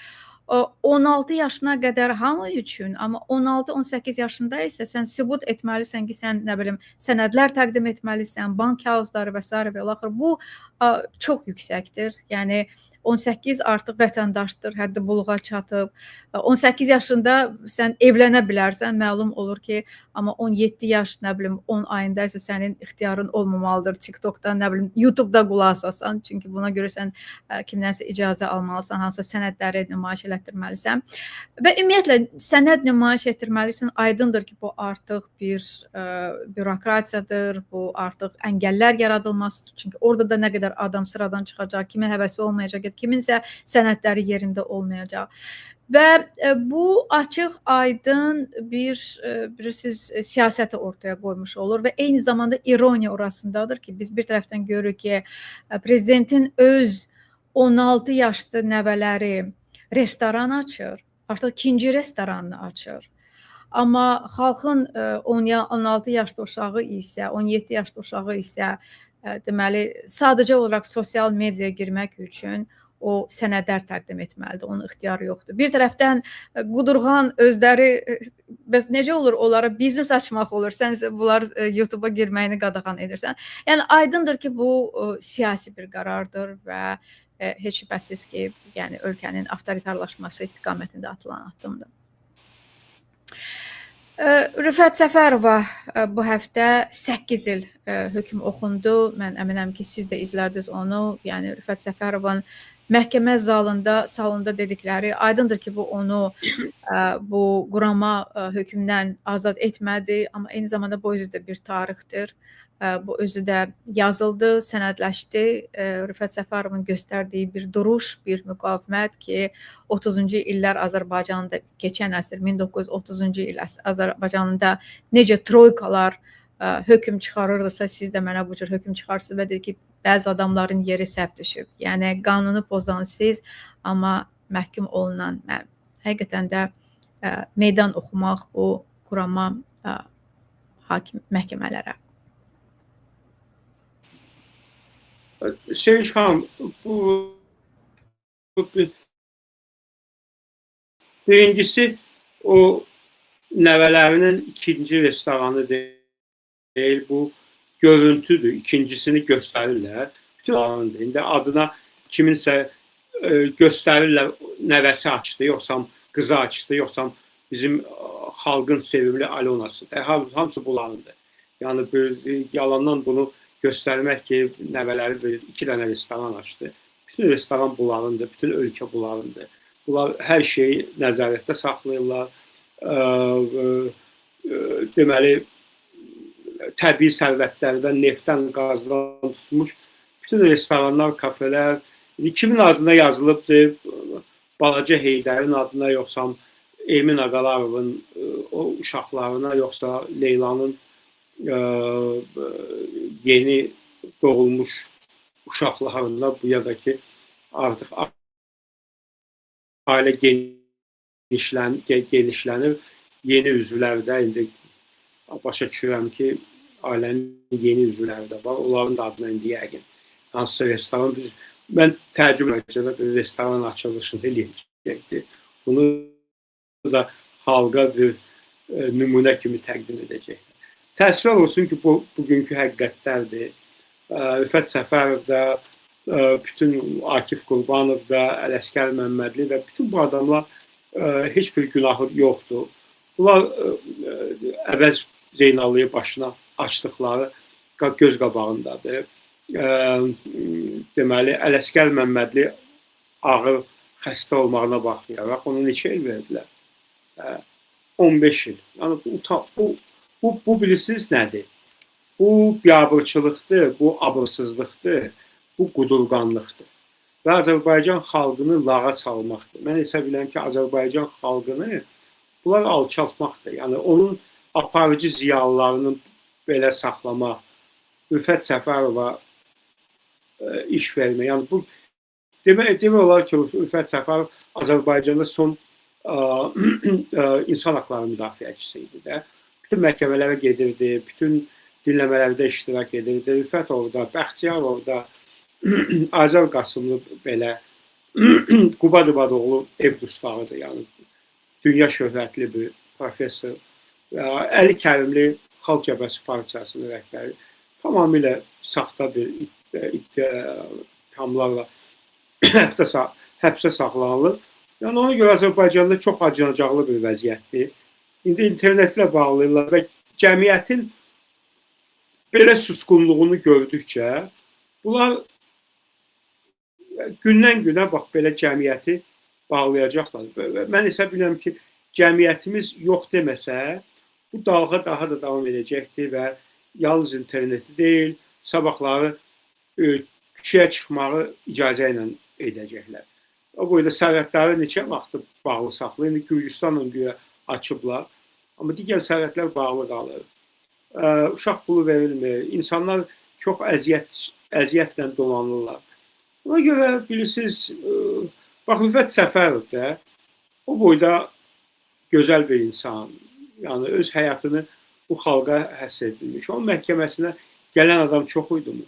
16 yaşına qədər hamı üçün, amma 16-18 yaşında isə sən sübut etməlisən ki, sən nə bilim sənədlər təqdim etməlisən, bank kağızları və s. və axır. Bu çox yüksəkdir. Yəni 18 artıq vətəndaşdır, həddi buluğa çatıb. 18 yaşında sən evlənə bilərsən, məlum olur ki, amma 17 yaş, nə bilim, 10 ayında isə sənin ixtiyarın olmamalıdır. TikTokda, nə bilim, YouTube'da qulaq asasan, çünki buna görə sən kimdənsə icazə almalısan, hansısa sənədləri nümayiş etdirməlisən. Və ümumiyyətlə sənəd nümayiş etdirməlisən. Aydındır ki, bu artıq bir bürokratiyadır, bu artıq əngəllər yaradılmasıdır. Çünki orada da nə qədər adam sıradan çıxacaq, kimin həvəsi olmayacaq, kiminsə sənədləri yerində olmayacaq. Və bu açıq, aydın bir bilirsiniz, siyasəti ortaya qoymuş olur və eyni zamanda ironiya orasındadır ki, biz bir tərəfdən görürük ki, prezidentin öz 16 yaşlı nəvələri restoran açır, artıq ikinci restoranını açır. Amma xalqın 16 yaşlı uşağı isə, 17 yaşlı uşağı isə deməli, sadəcə olaraq sosial mediaya girmək üçün o sənədlər təqdim etməlidir, onun ixtiyarı yoxdur. Bir tərəfdən qudurğan özləri, bəs necə olur onlara biznes açmaq olur, sən bunlar YouTube'a girməyini qadağan edirsən. Yəni aydındır ki, bu siyasi bir qərardır və heç şübhəsiz ki, yəni ölkənin avtoritarlaşması istiqamətində atılan addımdır. Rüfət Səfərova bu həftə 8 il hökm oxundu. Mən əminəm ki, siz də izlədiniz onu. Yəni Rüfət Səfərovun məhkəmə salonunda dedikləri aydındır ki, bu onu bu qurama hökmdən azad etmədi, amma eyni zamanda bu özü də bir tarixdir. Bu özü də yazıldı, sənədləşdi. Rüfət Səfərovun göstərdiyi bir duruş, bir müqavimət ki, 30-cu illər Azərbaycanda, keçən əsr 1930-cu il Azərbaycanında necə troykalar hökm çıxarırdısa, siz də mənə bu cür hökm çıxarsınız və deyir ki, bəzi adamların yeri səhv düşüb. Yəni qanunu pozan siz, amma məhkum olunan mən. Həqiqətən də meydan oxumaq bu qurama hakim məhkəmələrə. Sevinç xanım, bu birincisi o nəvələrinin ikinci restoranı deyil, bu görüntüdür. İkincisini göstərirlər. Bütün alanında. İndi adına kiminsə göstərirlər, nəvəsi açdı, yoxsa qızı açdı, yoxsa bizim xalqın sevimli Alonasıdır. Hamısı bulanındır. Yəni yalandan bunu göstərmək ki, nəvələri 2 dənə restoran açdı. Bütün restoran bulanındır, bütün ölkə bulanındır. Bunlar hər şeyi nəzarətdə saxlayırlar. Deməli, təbii sərvətlərdən, neftdən, qazdan tutmuş bütün restoranlar, kafelər, kimin adına yazılıbdır, Balaca Heydərin adına, yoxsa Emin Ağalarovun o uşaqlarına, yoxsa Leylanın yeni doğulmuş uşaqlarına, bu ya da ki artıq ailə genişlənir, yeni üzvlərdə, indi başa düşürəm ki, ailənin yeni üzvləri də var, onların da adına indi yəqin hansısa restoran, mən təəccüb edəcəm, bir restoran açılışını eləyəcəkdir. Bunu da xalqa bir nümunə kimi təqdim edəcək. Təəssüflər olsun ki, bu bugünkü həqiqətlərdir. Rüfət Səfərov da, bütün Akif Qurbanov da, Ələsgər Məmmədli və bütün bu adamlar heç bir günahı yoxdur. Bunlar əvəz Zeynalıyı başına açdıqları göz qabağındadır. Deməli, Ələsgər Məmmədli ağır xəstə olmağına baxmayaraq, onu neçə il verdilər? 15 il. Yəni, bu bilirsiniz nədir? Bu biabırçılıqdır, bu abırsızlıqdır, bu qudurqanlıqdır. Və Azərbaycan xalqını lağa salmaqdır. Mən hesab edirəm ki, Azərbaycan xalqını bunlar alçaltmaqdır. Yəni, onun aparıcı ziyalılarını belə saxlamaq, Rüfət Səfərova iş vermək. Yəni, bu demək olar ki, Rüfət Səfərov Azərbaycanda son insan haqları müdafiəçisi idi də. Bütün məhkəmələrə gedirdi, bütün dinləmələrdə iştirak edirdi. Rüfət orada, Bəxtiyar orada, Azər Qasımlı belə, Quba Dubadoğlu ev dustağıdır. Yəni, dünya şöhrətli bir professor. Əli Kərimli Xalq Cəbhəsi Partiyasının rəhbəri tamamilə saxta bir ittihamlarla həbsə saxlanılır. Yəni ona görə Azərbaycanda çox acınacaqlı bir vəziyyətdir. İndi internetlə bağlayırlar və cəmiyyətin belə susqunluğunu gördükcə bunlar gündən-günə bax belə cəmiyyəti bağlayacaqlar. Mən isə bilirəm ki, cəmiyyətimiz yox deməsə, bu dalğa daha da davam edəcəkdir və yalnız interneti deyil, sabahları küçəyə çıxmağı icazə ilə edəcəklər. O boyda sərhədləri neçə vaxtı bağlı saxlayır. İndi Gürcüstanla güya açıblar. Amma digər sərhədlər bağlı qalır. Uşaq pulu verilmir. İnsanlar çox əziyyətlə dolanırlar. Ona görə bilirsiniz, bax Rüfət Səfərov da o boyda gözəl bir insan. Yəni öz həyatını bu xalqa həsr edilmiş. Onun məhkəməsinə gələn adam çox idi mi?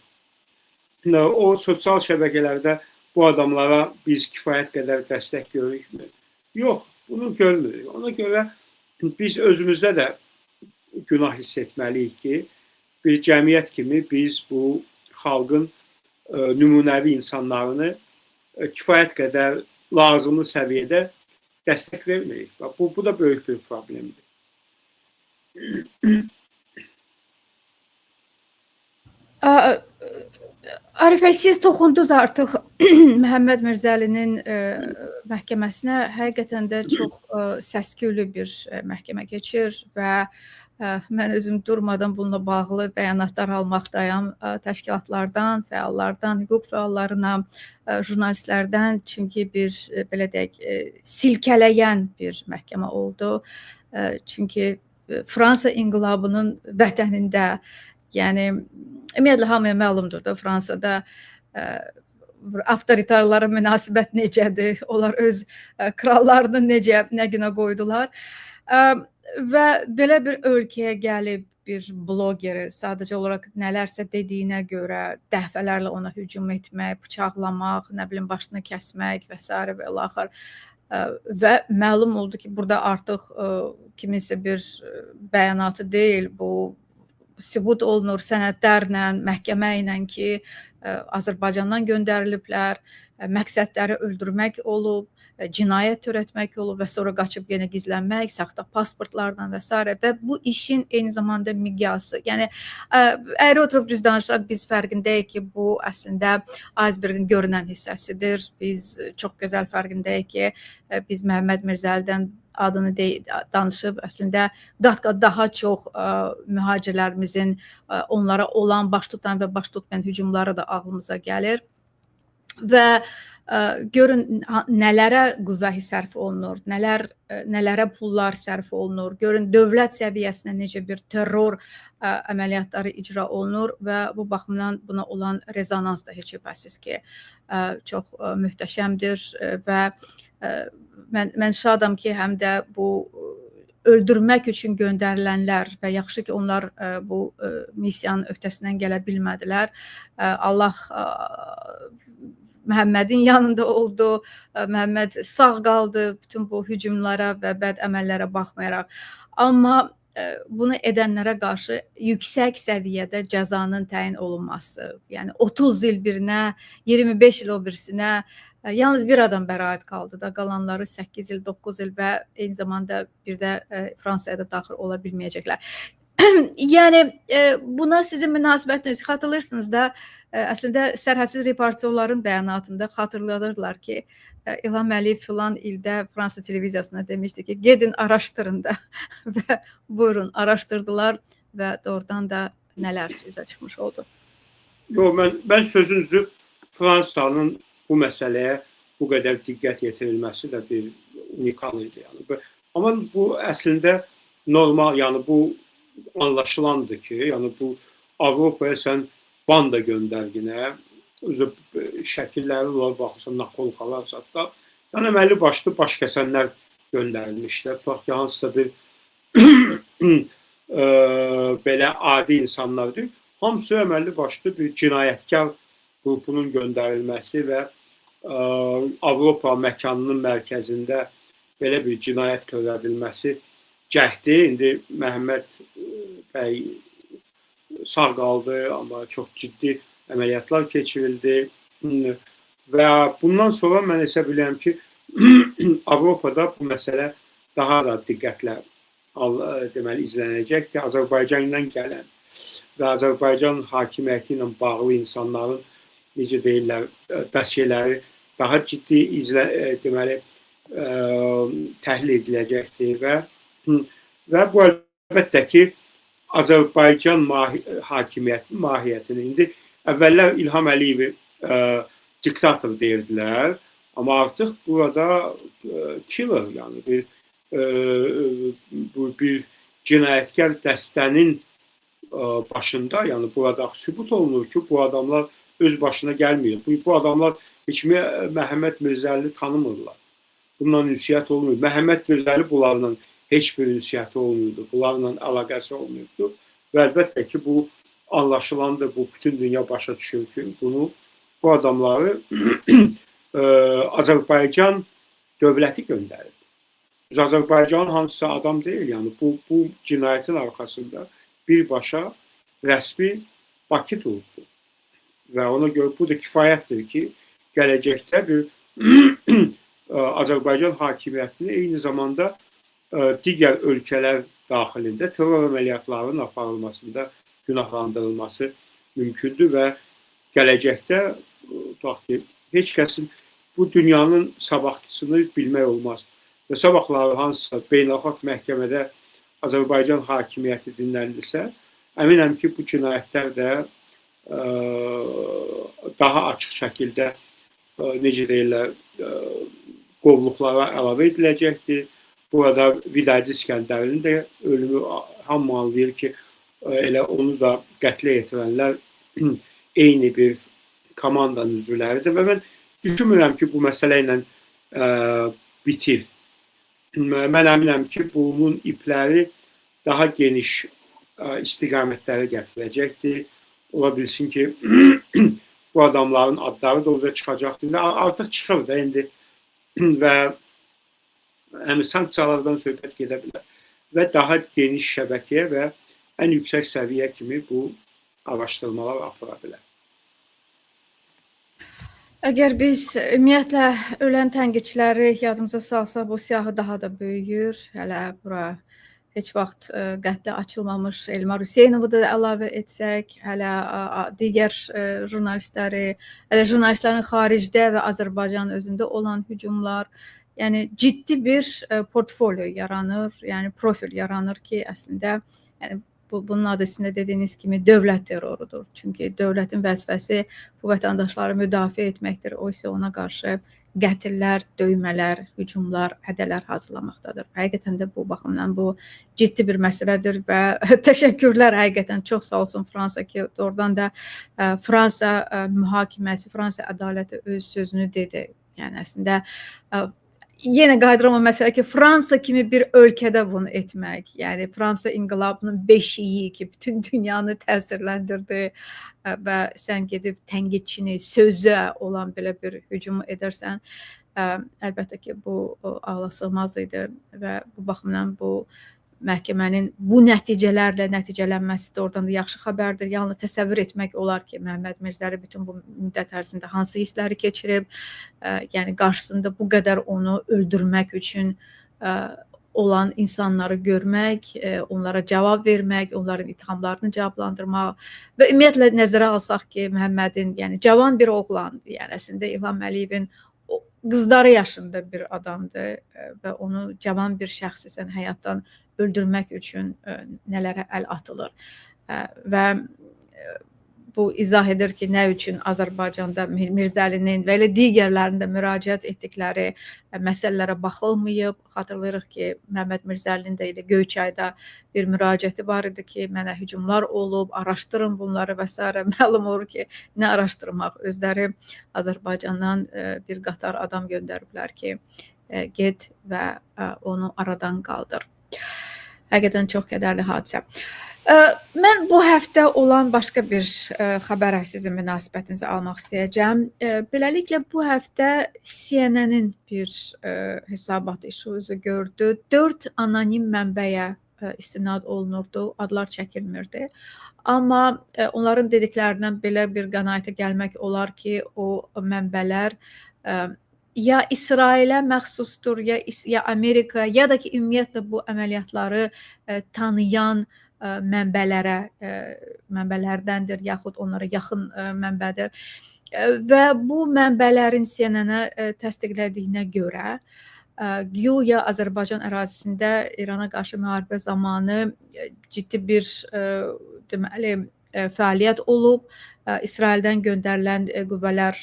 O sosial şəbəkələrdə bu adamlara biz kifayət qədər dəstək görürükmü? Yox, bunu görmürük. Ona görə biz özümüzdə də günah hiss etməliyik ki, bir cəmiyyət kimi biz bu xalqın nümunəvi insanlarını kifayət qədər lazımlı səviyyədə dəstək vermirik. Bu da böyük bir problemdir. Arifə, siz toxundunuz artıq Məhəmməd Mirzəlinin məhkəməsinə. Həqiqətən də çox səs-küylü bir məhkəmə keçir və mən özüm durmadan bununla bağlı bəyanatlar almaqdayam təşkilatlardan, fəallardan, hüquq fəallarına, jurnalistlərdən. Çünki bir, belə deyək, silkələyən bir məhkəmə oldu. Çünki Fransa inqilabının vətənində, yəni ümumiyyətlə hamıya məlumdur da Fransada avtoritarlara münasibət necədir, onlar öz krallarını nə günə qoydular və belə bir ölkəyə gəlib bir blogeri sadəcə olaraq nələrsə dediyinə görə dəfələrlə ona hücum etmək, bıçaqlamaq, nə bilim başını kəsmək və s. və ilaxır və məlum oldu ki, burada artıq kiminsə bir bəyanatı deyil, bu sübut olunur sənədlərlə, məhkəmə ilə ki, Azərbaycandan göndəriliblər, məqsədləri öldürmək olub, cinayət törətmək olub və sonra qaçıb yenə gizlənmək, saxta pasportlarla və s. və bu işin eyni zamanda miqyası. Yəni, əgər oturub düz danışaq, biz fərqindəyik ki, bu əslində icebergin görünən hissəsidir. Biz çox gözəl fərqindəyik ki, biz Məhəmməd Mirzəlidən adını danışıb, əslində qat-qat daha çox mühacirlərimizin onlara olan baş tutan və baş tutmayan hücumları da ağlımıza gəlir və görün nələrə qüvvə sərf olunur, nələrə pullar sərf olunur, görün dövlət səviyyəsində necə bir terror əməliyyatları icra olunur və bu baxımdan buna olan rezonans da heç şübhəsiz ki, çox möhtəşəmdir və mən şadam ki, həm də bu öldürmək üçün göndərilənlər və yaxşı ki, onlar bu missiyanın öhdəsindən gələ bilmədilər. Allah Məhəmmədin yanında oldu, Məhəmməd sağ qaldı bütün bu hücumlara və bəd əməllərə baxmayaraq. Amma bunu edənlərə qarşı yüksək səviyyədə cəzanın təyin olunması, yəni 30 il birinə, 25 il o birisinə, yalnız bir adam bəraət qaldı da, qalanları 8 il, 9 il və eyni zamanda bir də Fransaya da daxil ola bilməyəcəklər. Yəni, buna sizin münasibətiniz, xatırlayırsınız da, əslində sərhədsiz reportyorların bəyanatında xatırladırlar ki, İlham Əliyev filan ildə Fransa televiziyasına demişdi ki, gedin araşdırın da və buyurun, araşdırdılar və doğrudan da nələr üzə çıxmış oldu. Yox, mən sözünüzü Fransanın bu məsələyə bu qədər diqqət yetirilməsi də bir unikal idi. Yəni. Amma bu əslində normal, yəni bu anlaşılandır ki, yəni bu Avropaya sən banda göndərginə, özü şəkilləri var, baxırsan, nakolkalar satda, yəni əməlli başlı baş kəsənlər göndərilmişlər. Tutaq ki, hansısa bir belə adi insanlardır. Hamısı əməlli başlı bir cinayətkar qrupunun göndərilməsi və Avropa məkanının mərkəzində belə bir cinayət törədilməsi cəhdi. İndi Məhəmməd bəy sağ qaldı, amma çox ciddi əməliyyatlar keçirildi. və bundan sonra mən hesab edirəm ki, Avropada bu məsələ daha da diqqətlə deməli izlənəcəkdir. Azərbaycandan gələn və Azərbaycan hakimiyyəti ilə bağlı insanların necə deyirlər, dosyeləri daha ciddi deməli təhlil ediləcəkdir və bu əlbəttə ki, Azərbaycan hakimiyyətinin mahiyyətini indi əvvəllər İlham Əliyevi diktator deyirdilər, amma artıq burada killer, yəni bir cinayətkar dəstənin başında, yəni burada sübut olunur ki, bu adamlar öz başına gəlmir. Bu adamlar heç Məhəmməd Mirzəlini tanımırlar. Bundan ünsiyyət olmuyor. Məhəmməd Mirzəli bunlarla heç bir ünsiyyəti olmuyordu. Bunlarla əlaqəsi olmuyordu. Və əlbəttə ki, bu anlaşılandır. Bu bütün dünya başa düşür ki, bu adamları Azərbaycan dövləti göndərir. Biz Azərbaycanın hansısa adam deyil, yəni bu cinayətin arxasında birbaşa rəsmi Bakı durubdur. Və ona görə bu da kifayətdir ki, gələcəkdə bir Azərbaycan hakimiyyətini eyni zamanda digər ölkələr daxilində terror əməliyyatlarının aparılmasında günahlandırılması mümkündür və gələcəkdə heç kəsin bu dünyanın sabahçısını bilmək olmaz. Və sabahları hansısa beynəlxalq məhkəmədə Azərbaycan hakimiyyəti dinlənilsə, əminəm ki, bu cinayətlər də daha açıq şəkildə necə deyirlər, qovluqlara əlavə ediləcəkdir. Burada Vidadi İskəndərinin də ölümü hamı anlayır ki, elə onu da qətlə yetirənlər eyni bir komandanın üzvləridir və mən düşünmürəm ki, bu məsələ ilə bitir. Mən əminəm ki, bunun ipləri daha geniş istiqamətləri gətirəcəkdir. Ola bilsin ki, bu adamların adları da orada çıxacaqdır. Artıq çıxır da indi və sanksiyalardan söhbət gedə bilər və daha geniş şəbəkəyə və ən yüksək səviyyə kimi bu araşdırmalar apara bilər. Əgər biz ümumiyyətlə ölən tənqidçiləri yadımıza salsa, bu siyahı daha da böyüyür. Hələ bura heç vaxt qətlə açılmamış Elmar Hüseynovu da əlavə etsək, hələ digər jurnalistləri, hələ jurnalistlərin xaricdə və Azərbaycanın özündə olan hücumlar, yəni ciddi bir portfolyo yaranır, yəni profil yaranır ki, əslində yəni bunun adı sizin dediyiniz kimi dövlət terrorudur. Çünki dövlətin vəzifəsi bu vətəndaşları müdafiə etməkdir. O isə ona qarşı qətillər, döymələr, hücumlar, hədələr hazırlamaqdadır. Həqiqətən də bu baxımdan bu ciddi bir məsələdir və təşəkkürlər həqiqətən çox sağ olsun Fransa ki, oradan da Fransa mühakiməsi, Fransa ədaləti öz sözünü dedi. Yəni əslində yenə qayıdıram o məsələ ki, Fransa kimi bir ölkədə bunu etmək, yəni Fransa inqilabının beşiyi ki, bütün dünyanı təsirləndirdi və sən gedib tənqidçini, sözə olan belə bir hücumu edərsən, əlbəttə ki, bu ağlasığmaz idi və bu baxımdan bu məhkəmənin bu nəticələrlə nəticələnməsi də oradan da yaxşı xəbərdir. Yalnız təsəvvür etmək olar ki, Məhəmməd Mirzəli bütün bu müddət ərzində hansı hissləri keçirib, yəni qarşısında bu qədər onu öldürmək üçün olan insanları görmək, onlara cavab vermək, onların ithamlarını cavablandırmaq və ümumiyyətlə nəzərə alsaq ki, Məhəmmədin, yəni cavan bir oğlandır, yəni əslində İlham Əliyevin qızları yaşında bir adamdır və onu cavan bir şəxsisən həyatdan öldürmək üçün nələrə əl atılır və bu izah edir ki, nə üçün Azərbaycanda Mirzəlinin və elə digərlərinin də müraciət etdikləri məsələlərə baxılmayıb. Xatırlayırıq ki, Məhəmməd Mirzəlinin də elə Göyçayda bir müraciəti var idi ki, mənə hücumlar olub, araşdırın bunları və s. Məlum olur ki, nə araşdırmaq, özləri Azərbaycandan bir qatar adam göndəriblər ki, get və onu aradan qaldır. Həqiqətən çox kədərli hadisə. Mən bu həftə olan başqa bir xəbərə sizin münasibətinizi almaq istəyəcəm. Beləliklə, bu həftə CNN-in bir hesabatı işuzu gördü. 4 anonim mənbəyə istinad olunurdu, adlar çəkilmirdi. Amma onların dediklərindən belə bir qənaətə gəlmək olar ki, o mənbələr ya İsrailə məxsusdur, ya Amerika, ya da ki, ümumiyyətlə bu əməliyyatları tanıyan mənbələrdəndir, yaxud onlara yaxın mənbədir. Və bu mənbələrin CNN-ə təsdiqlədiyinə görə, güya Azərbaycan ərazisində İrana qarşı müharibə zamanı ciddi bir deməli fəaliyyət olub. İsraildən göndərilən qüvvələr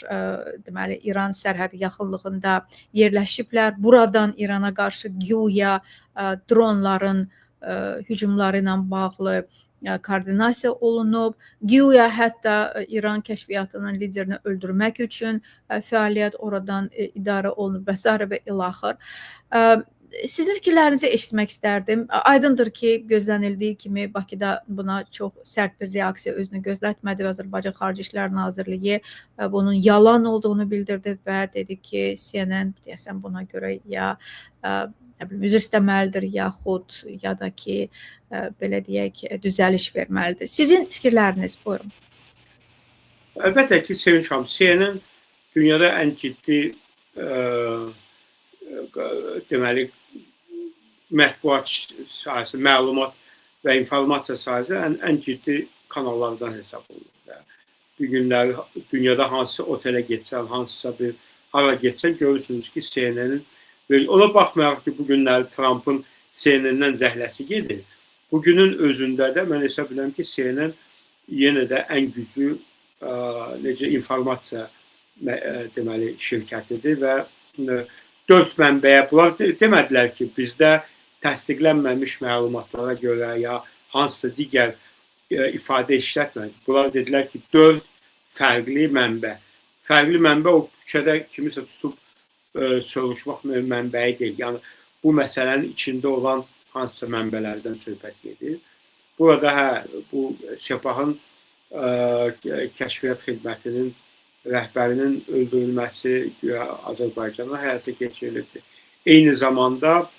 deməli İran sərhədi yaxınlığında yerləşiblər. Buradan İrana qarşı güya dronların hücumları ilə bağlı koordinasiya olunub. Güya hətta İran kəşfiyyatının liderini öldürmək üçün fəaliyyət oradan idarə olunub və s. və ilaxır. Sizin fikirlərinizi eşitmək istərdim. Aydındır ki, gözlənildiyi kimi Bakıda buna çox sərt bir reaksiya özünü gözlətmədi və Azərbaycan Xarici İşlər Nazirliyi bunun yalan olduğunu bildirdi və dedi ki, CNN deyəsən buna görə ya üzr istəməlidir, yaxud ya da ki, belə deyək, düzəliş verməlidir. Sizin fikirləriniz, buyurun. Əlbəttə ki, Sevinç xanım, CNN dünyada ən ciddi deməli mətbuat sahəsi, məlumat və informasiya sahəsi ən ciddi kanallardan hesab olunur. Bu günləri dünyada hansısa otelə getsən, hansısa bir hara getsən, görürsünüz ki, CNN-in ona baxmayaraq ki, bu günləri Trump'ın CNN-dən zəhləsi gedir. Bugünün özündə də mən hesab edirəm ki, CNN yenə də ən güclü necə informasiya deməli şirkətidir və 4 mənbəyə bunlar demədilər ki, bizdə təsdiqlənməmiş məlumatlara görə ya hansısa digər ifadə işlətmədik. Bunlar dedilər ki, 4 fərqli mənbə. Fərqli mənbə o küçədə kimisə tutub soruşmaq mənbəyi deyil. Yəni, bu məsələnin içində olan hansısa mənbələrdən söhbət gedir. Burada bu Sepahın kəşfiyyat xidmətinin rəhbərinin öldürülməsi Azərbaycana həyata keçirilibdir. Eyni zamanda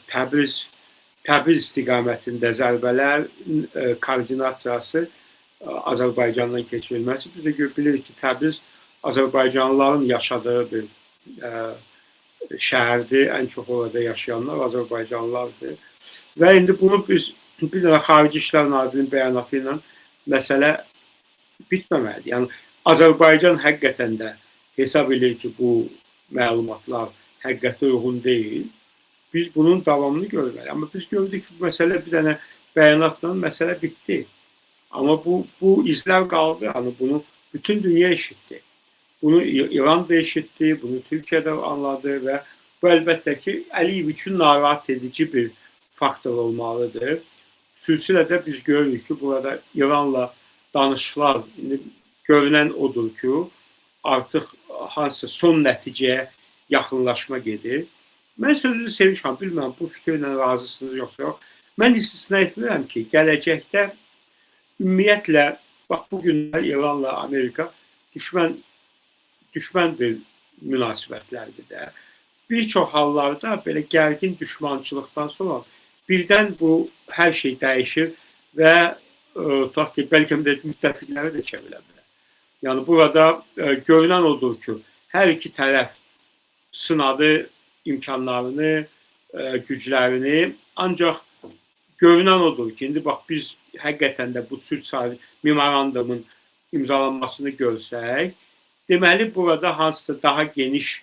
Təbriz istiqamətində zərbələr koordinasiyası Azərbaycandan keçirilməsi. Biz də bilirik ki, Təbriz Azərbaycanlıların yaşadığı bir şəhərdir. Ən çox orada yaşayanlar Azərbaycanlılardır. Və indi bunu biz bir dənə Xarici İşlər Nazirinin bəyanatı ilə məsələ bitməməlidir. Yəni, Azərbaycan həqiqətən də hesab edir ki, bu məlumatlar həqiqətə uyğun deyil. Biz bunun davamını görməliyik. Amma biz gördük ki, bu məsələ bir dənə bəyanatla məsələ bitdi. Amma bu izlər qaldı. Yəni, bunu bütün dünya eşitdi. Bunu İran da eşitdi, bunu Türkiyə də anladı və bu əlbəttə ki, Əliyev üçün narahat edici bir faktor olmalıdır. Xüsusilə də biz görürük ki, burada İranla danışıqlar görünən odur ki, artıq hansısa son nəticəyə yaxınlaşma gedir. Mən sözünü Sevinç xanım, bilmirəm, bu fikirlə razısınız yoxsa yox. Mən istisna etmirəm ki, gələcəkdə ümumiyyətlə, bax, bu günlər İranla Amerika düşmən bir münasibətlərdir də. Bir çox hallarda belə gərgin düşmançılıqdan sonra birdən bu hər şey dəyişir və bəlkə də müttəfiqləri də çevirə bilər. Yəni, burada görünən odur ki, hər iki tərəf sınadı imkanlarını, güclərini, ancaq görünən odur ki, indi bax, biz həqiqətən də bu sülh memorandumun imzalanmasını görsək, deməli, burada hansısa daha geniş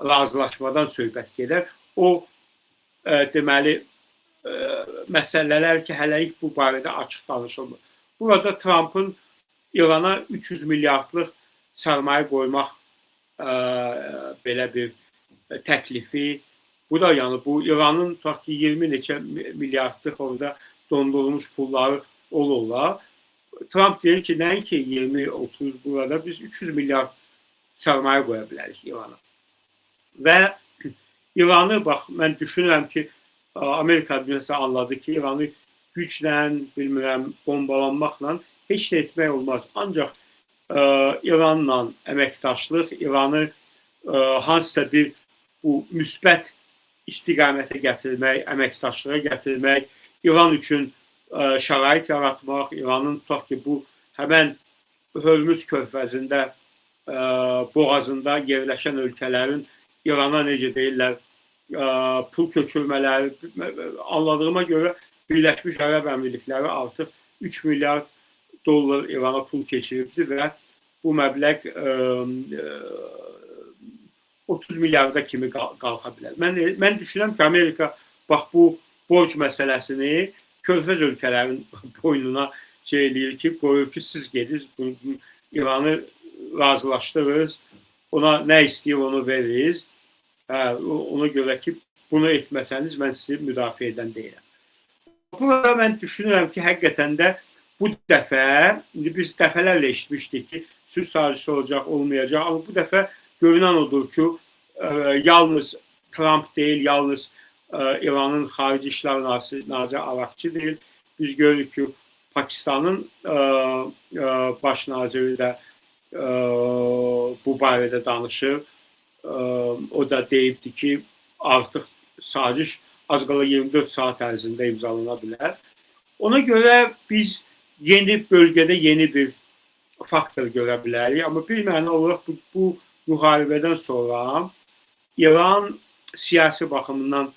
razılaşmadan söhbət gedər. O, deməli, məsələlər ki, hələlik bu barədə açıq danışılmır. Burada Trump'ın İrana 300 milyardlıq sərmayə qoymaq belə bir təklifi. Bu da, yəni, bu İranın tutaq ki, 20 neçə milyardlıq orada dondurulmuş pulları olurlar. Trump deyir ki, nəinki 20-30 burada biz 300 milyard sərmayə qoya bilərik İrana. Və İranı, bax, mən düşünürəm ki, Amerika dünyası anladı ki, İranı güclə, bilmirəm, bombalanmaqla heç də etmək olmaz. Ancaq İranla əməkdaşlıq, İranı hansısa bir bu müsbət istiqamətə gətirmək, əməkdaşlığa gətirmək, İran üçün şərait yaratmaq, İranın tutaq ki, bu həmən Hörmüz körfəzində boğazında yerləşən ölkələrin İrana necə deyirlər, pul köçürmələri, anladığıma görə Birləşmiş Ərəb Əmirlikləri artıq 3 milyard dollar İrana pul keçiribdi və bu məbləğ 30 milyarda kimi qalxa bilər. Mən düşünürəm ki, Amerika bax bu borc məsələsini körfəz ölkələrin boynuna eləyir ki, qoyur ki, siz gediniz, İranı razılaşdırırız, ona nə istəyir onu veririz. Ona görə ki, bunu etməsəniz mən sizi müdafiə edən deyirəm. Burada mən düşünürəm ki, həqiqətən də bu dəfə, biz dəfələrlə eşitmişdik ki, sülh sazişi olacaq, olmayacaq, amma bu dəfə görünən odur ki, yalnız Trump deyil, yalnız İranın Xarici İşlər Naziri Arakçı deyil. Biz görürük ki, Pakistanın baş naziri də bu barədə danışır. O da deyibdi ki, artıq saziş az qala 24 saat ərzində imzalana bilər. Ona görə biz yeni bölgədə yeni bir faktor görə bilərik. Amma bir məna olaraq bu müharibədən sonra İran siyasi baxımından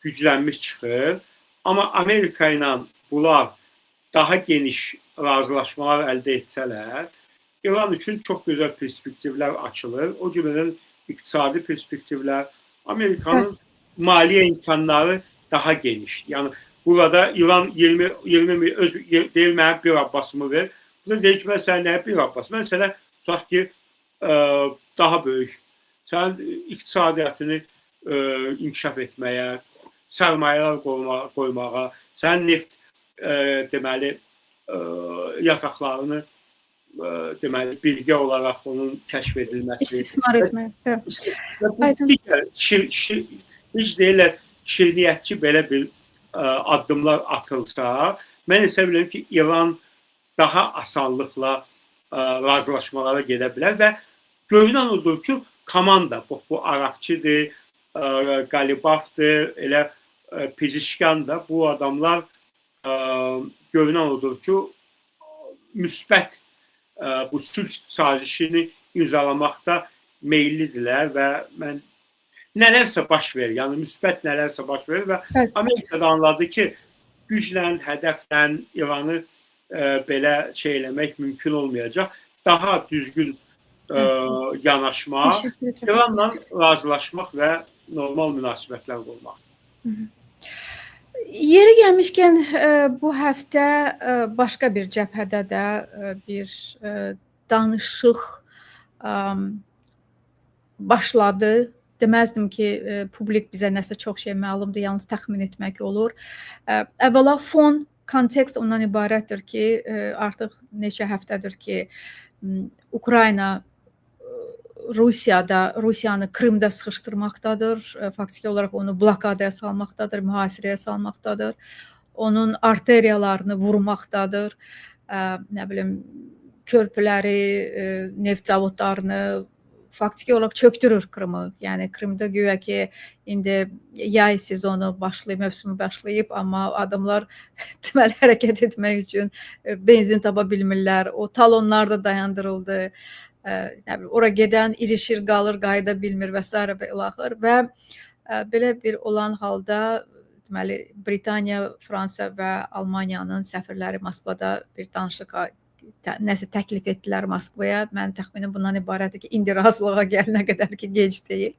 güclənmiş çıxır. Amma Amerika ilə bunlar daha geniş razılaşmalar əldə etsələr, İran üçün çox gözəl perspektivlər açılır. O cümlədən iqtisadi perspektivlər, Amerikanın maliyyə imkanları daha geniş. Yəni burada İran 20 öz deyir mənə bir abbasımı ver. Burada deyir ki, mən sənə nəyə bir abbas? Mən sənə tutaq ki, daha böyük. Sən iqtisadiyyatını inkişaf etməyə, sərmayələr qoymağa, sən neft deməli yataqlarını deməli birgə olaraq onun kəşf edilməsi, istismar etmək. Biz deyirlər, şirniyyətçi belə bir addımlar atılsa, mən hesab edirəm ki, İran daha asanlıqla razılaşmalara gedə bilər və görünən odur ki, komanda, bu Arakçıdır, Qalibafdır, elə Pezişkan da, bu adamlar görünən odur ki, müsbət bu sülh sazişini imzalamaqda meyillidirlər və mən nələrsə baş verir, yəni müsbət nələrsə baş verir və Amerikada anladı ki, güclə, hədəflə İranı belə eləmək mümkün olmayacaq. Daha düzgün yanaşmaq, İranla razılaşmaq və normal münasibətlər qurmaq. Yeri gəlmişkən bu həftə başqa bir cəbhədə də bir danışıq başladı. Deməzdim ki, publik bizə nəsə çox şey məlumdur, yalnız təxmin etmək olur. Əvvəla fon, kontekst ondan ibarətdir ki, artıq neçə həftədir ki, Ukrayna Rusiyanı Krımda sıxışdırmaqdadır, faktiki olaraq onu blokadaya salmaqdadır, mühasirəyə salmaqdadır, onun arteriyalarını vurmaqdadır, nə bilim, körpüləri, neft zavodlarını faktiki olaraq çöktürür Krımı. Yəni Krımda güya ki, indi yay sezonu başlayıb, mövsümü başlayıb, amma adamlar deməli hərəkət etmək üçün benzin tapa bilmirlər, o talonlar da dayandırıldı. Ora gedən irişir, qalır, qayıda bilmir və s. və ilaxır və belə bir olan halda deməli Britaniya, Fransa və Almaniyanın səfirləri Moskvada bir danışığa nəsə təklif etdilər Moskvaya. Mənim təxminim bundan ibarətdir ki, indi razılığa gəlinə qədər ki, gec deyil.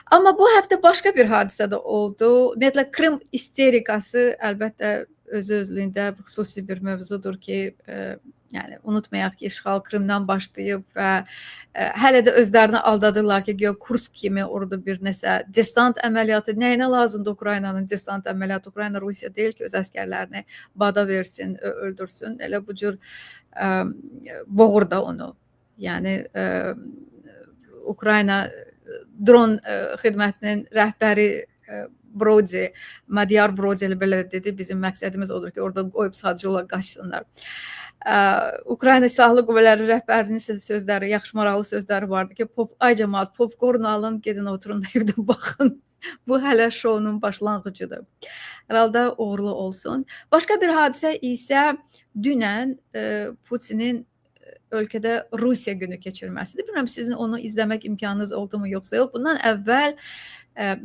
Amma bu həftə başqa bir hadisə də oldu. Ümumiyyətlə Krım isterikası əlbəttə öz-özlüyündə xüsusi bir mövzudur ki, yəni unutmayaq ki, işğal Krımdan başlayıb və hələ də özlərini aldadırlar ki, Kursk kimi orada bir nəsə desant əməliyyatı, nəyinə lazımdır Ukraynanın desant əməliyyatı? Ukrayna Rusiya deyil ki, öz əskərlərini bada versin, öldürsün. Elə bu cür boğur da onu. Yəni Ukrayna dron xidmətinin rəhbəri Brody, Madiyar Brody elə belə dedi, bizim məqsədimiz odur ki, orada qoyub sadəcə olaraq qaçsınlar. Ukrayna Silahlı Qüvvələri rəhbərinin sözləri, yaxşı maraqlı sözləri vardı ki, ay cəmaat, popcorn alın, gedin oturun evdə baxın. Bu hələ şounun başlanğıcıdır. Hər halda uğurlu olsun. Başqa bir hadisə isə dünən Putinin ölkədə Rusiya günü keçirməsidir. Bilmirəm sizin onu izləmək imkanınız oldu mu yoxsa yox. Bundan əvvəl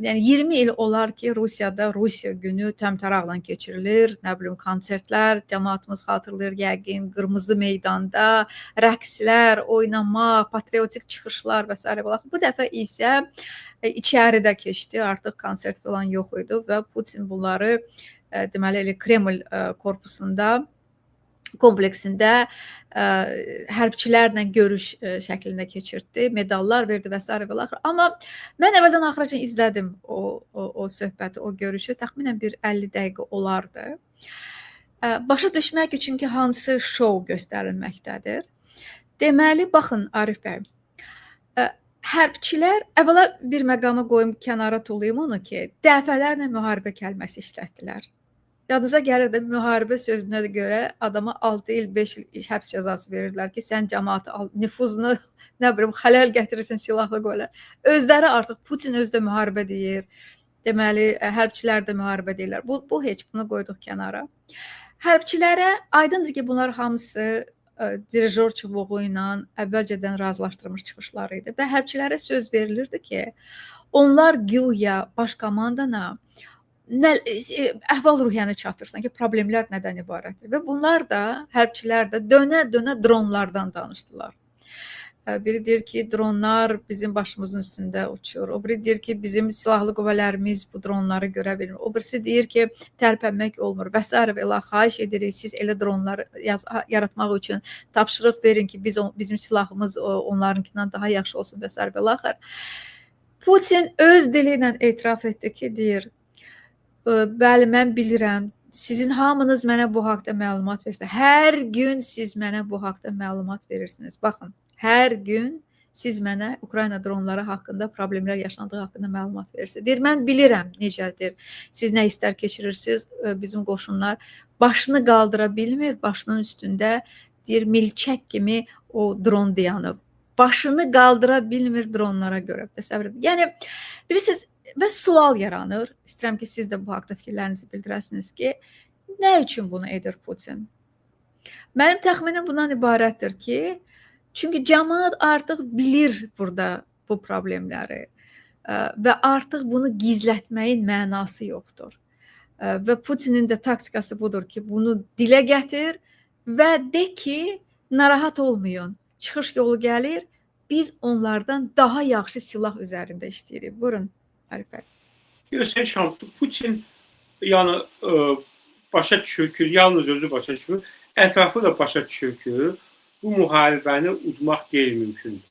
yəni 20 il olar ki, Rusiyada Rusiya günü təmtəraqla keçirilir. Nə bilim konsertlər, cəmaatımız xatırlayır yəqin, Qırmızı meydanda rəqslər, oynama, patriotik çıxışlar və s. Bu dəfə isə içəridə keçdi. Artıq konsert falan yox idi və Putin bunları deməli elə Kreml korpusunda kompleksində hərbçilərlə görüş şəklində keçirdi, medallar verdi və s. Amma mən əvvəldən axıracan izlədim o söhbəti, o görüşü. Təxminən bir 50 dəqiqə olardı. Başa düşmək üçün ki, hansı şou göstərilməkdədir. Deməli, baxın Arif bəy, hərbçilər, əvvəla bir məqama qoyum, kənara tulayım onu ki, dəfələrlə müharibə kəlməsi işlətdilər. Yadınıza gəlir də müharibə sözünə görə adama 6 il, 5 il həbs cəzası verirlər ki, sən cəmaatı nüfuzunu, nə bilim, xələl gətirirsən silahlı qoyla. Özləri artıq Putin özü də müharibə deyir. Deməli, hərbçilər də müharibə deyirlər. Bu heç bunu qoyduq kənara. Hərbçilərə aydındır ki, bunlar hamısı dirijor çubuğu ilə əvvəlcədən razılaşdırılmış çıxışlar idi və hərbçilərə söz verilirdi ki, onlar güya baş komandana əhval-ruhiyyəni çatdırsın ki, problemlər nədən ibarətdir. Və bunlar da, hərbçilər də dönə-dönə dronlardan danışdılar. Biri deyir ki, dronlar bizim başımızın üstündə uçur. O biri deyir ki, bizim silahlı qüvvələrimiz bu dronları görə bilmir. O birisi deyir ki, tərpənmək olmur və s. və xahiş edirik, siz elə dronları yaratmaq üçün tapşırıq verin ki, bizim silahımız onlarınkindən daha yaxşı olsun və s. və Putin öz dili ilə etiraf etdi ki, deyir, bəli, mən bilirəm, sizin hamınız mənə bu haqda məlumat verirsiniz. Hər gün siz mənə bu haqda məlumat verirsiniz. Baxın, hər gün siz mənə Ukrayna dronları haqqında, problemlər yaşandığı haqqında məlumat verirsiniz. Deyir, mən bilirəm necədir, siz nə istər keçirirsiniz, bizim qoşunlar başını qaldıra bilmir, başının üstündə deyir, milçək kimi o dron dayanıb. Başını qaldıra bilmir dronlara görə. Təsəvvür edin. Yəni, bilirsiniz, və sual yaranır. İstəyirəm ki, siz də bu haqda fikirlərinizi bildirəsiniz ki, nə üçün bunu edir Putin? Mənim təxminim bundan ibarətdir ki, çünki cəmaət artıq bilir burada bu problemləri və artıq bunu gizlətməyin mənası yoxdur. Və Putinin də taktikası budur ki, bunu dilə gətir və de ki, narahat olmayın, çıxış yolu gəlir, biz onlardan daha yaxşı silah üzərində işləyirik. Buyurun. Görürsən, Putin yəni başa düşür ki, yalnız özü başa düşür, ətrafı da başa düşür ki, bu müharibəni udmaq qeyri-mümkündür.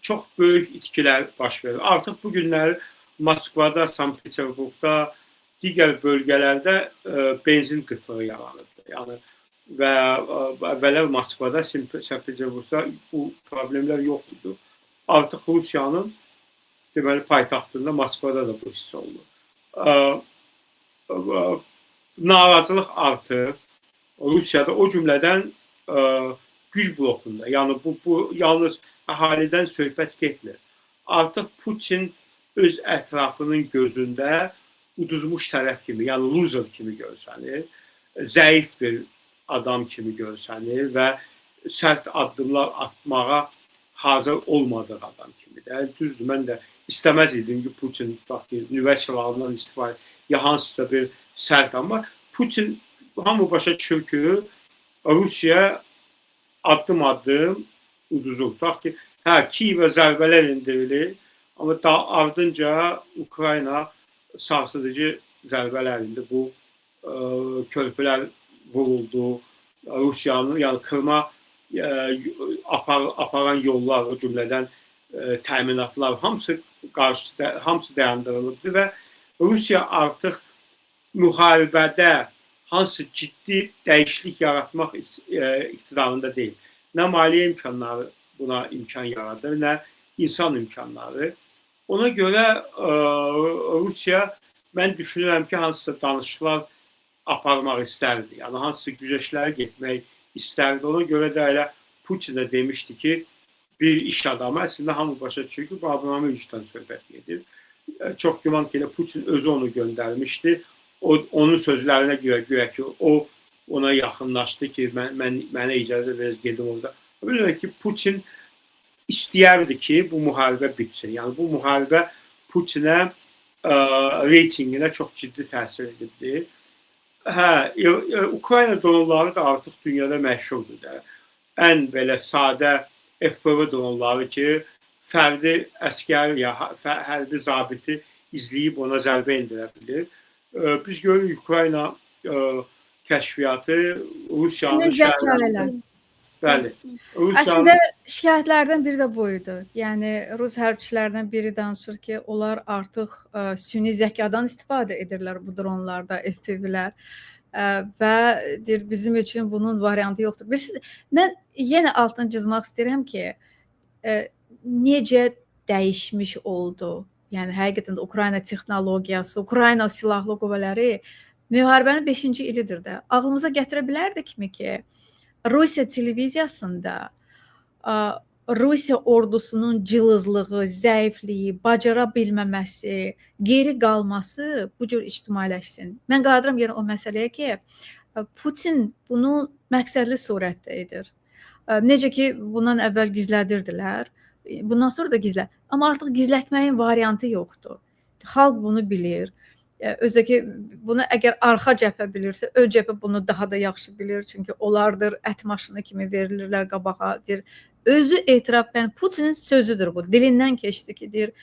Çox böyük itkilər baş verir. Artıq bu günlər Moskvada, Sankt-Peterburgda, digər bölgələrdə benzin qıtlığı yaranırdı. Yəni və əvvəllər Moskvada, Sankt-Peterburgda bu problemlər yox idi. Artıq Rusiyanın deməli paytaxtında, Moskvada da bu hiss olunur. Narazılıq artır. Rusiyada o cümlədən güc blokunda, yəni bu yalnız əhalidən söhbət getmir. Artıq Putin öz ətrafının gözündə uduzmuş tərəf kimi, yəni loser kimi görsənir, zəif bir adam kimi görsənir və sərt addımlar atmağa hazır olmadığı adam kimidir. Düzdür, mən də İstəməz idim ki, Putin nüvə silahından istifadə ya hansısa bir sərt, amma Putin hamı başa düşür ki, Rusiya addım-addım uduzur. Tutaq ki, Kiyevə zərbələr indirilir, amma ardınca Ukrayna sarsıdıcı zərbələr indi. Bu körpülər vuruldu, Rusiyanın, yəni Krıma aparan yollar, o cümlədən təminatlar, hamısı dayandırılıbdır və Rusiya artıq müharibədə hansı ciddi dəyişiklik yaratmaq iqtidarında deyil. Nə maliyyə imkanları buna imkan yaradır, nə insan imkanları. Ona görə Rusiya, mən düşünürəm ki, hansısa danışıqlar aparmaq istərdi. Yəni, hansısa güzəştlərə getmək istərdi. Ona görə də elə Putin də demişdi ki, bir iş adamı, əslində hamı başa düşür ki, bu Abramoviçdən söhbət gedir. Çox güman ki, Putin özü onu göndərmişdi. Onun sözlərinə görə ki, o ona yaxınlaşdı ki, mənə icazə ver, gedim orada. Bilmirəm ki, Putin istəyərdi ki, bu müharibə bitsin. Yəni bu müharibə Putinə reytinginə çox ciddi təsir edibdi. Ukrayna dronları da artıq dünyada məşhurdur da. Ən belə sadə FPV dronları ki, fərdi əskər ya hərbi zabiti izləyib ona zərbə endirə bilir. Biz görürük Ukrayna kəşfiyyatı Rusiyanın bəli. Əslində şikayətlərdən biri də buydu. Yəni Rus hərbçilərindən biri danışır ki, onlar artıq süni zəkadan istifadə edirlər bu dronlarda, FPV-lər və deyir bizim üçün bunun variantı yoxdur. Bilirsiniz, mən yenə altını çizmək istəyirəm ki, necə dəyişmiş oldu. Yəni həqiqətən də Ukrayna texnologiyası, Ukrayna silahlı qüvvələri müharibənin 5-ci ilidir də. Ağlımıza gətirə bilərdikmi ki, Rusiya televiziyasında Rusiya ordusunun cılızlığı, zəifliyi, bacara bilməməsi, geri qalması bu cür ictimailəşsin. Mən qadıram yenə o məsələyə ki, Putin bunu məqsədli surətdə edir. Necə ki, bundan əvvəl gizlədirdilər, bundan sonra da gizlə. Amma artıq gizlətməyin variantı yoxdur. Xalq bunu bilir. Özə ki, bunu əgər arxa cəbhə bilirsə, ön cəbhə bunu daha da yaxşı bilir. Çünki onlardır, ət maşını kimi verilirlər qabağa. Deyir, özü etiraf, yəni Putinin sözüdür bu. Dilindən keçdi ki, deyir,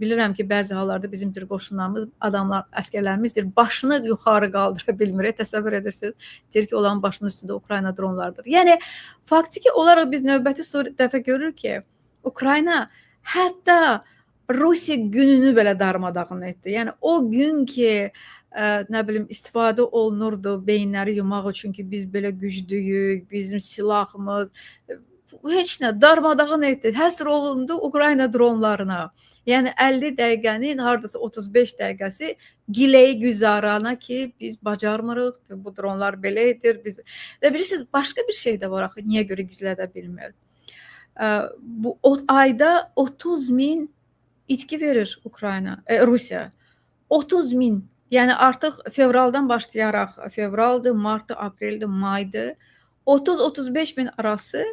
bilirəm ki, bəzi hallarda bizim qoşunlarımız, adamlar, əskərlərimiz deyir, başını yuxarı qaldıra bilmir. Təsəvvür edirsiniz. Deyir ki, onların başının üstündə Ukrayna dronlardır. Yəni, faktiki olaraq biz növbəti dəfə görürük ki, Ukrayna hətta Rusiya gününü belə darmadağın etdi. Yəni o gün ki, nə bilim, istifadə olunurdu beyinləri yumaq üçün ki, biz belə güclüyük, bizim silahımız, heç nə darmadağın etdi. Həsr olundu Ukrayna dronlarına. Yəni 50 dəqiqənin hardasa 35 dəqiqəsi giləyi güzarana ki, biz bacarmırıq, bu dronlar belə edir. Və bilirsiniz, başqa bir şey də var axı, niyə görə gizlədə bilmir? Bu ayda 30.000 itki verir Rusiya. 30.000. Yəni artıq fevraldan başlayaraq, fevraldır, martdır, apreldir, maydır. 30-35 min arası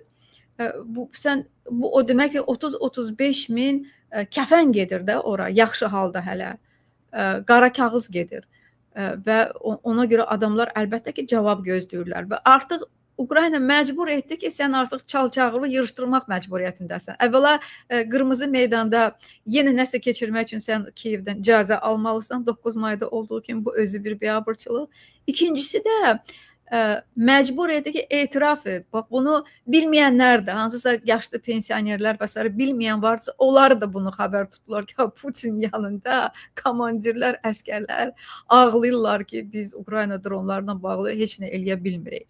bu o demək ki 30-35 min kəfən gedir də ora, yaxşı halda hələ. Qara kağız gedir. Və ona görə adamlar əlbəttə ki cavab gözləyirlər və artıq Ukrayna məcbur etdi ki, sən artıq çal-çağırı yığışdırmaq məcburiyyətindəsən. Əvvəla Qırmızı meydanda yenə nəsə keçirmək üçün sən Kiyevdən icazə almalısan. 9 mayda olduğu kimi bu özü bir biabırçılıq. İkincisi də məcbur etdi ki, etiraf et. Bax, bunu bilməyənlər də, hansısa yaşlı pensionerlər və s. bilməyən varsa, onlar da bunu xəbər tutdular ki, Putin yanında komandirlər, əskərlər ağlayırlar ki, biz Ukrayna dronlarla bağlı heç nə eləyə bilmirik.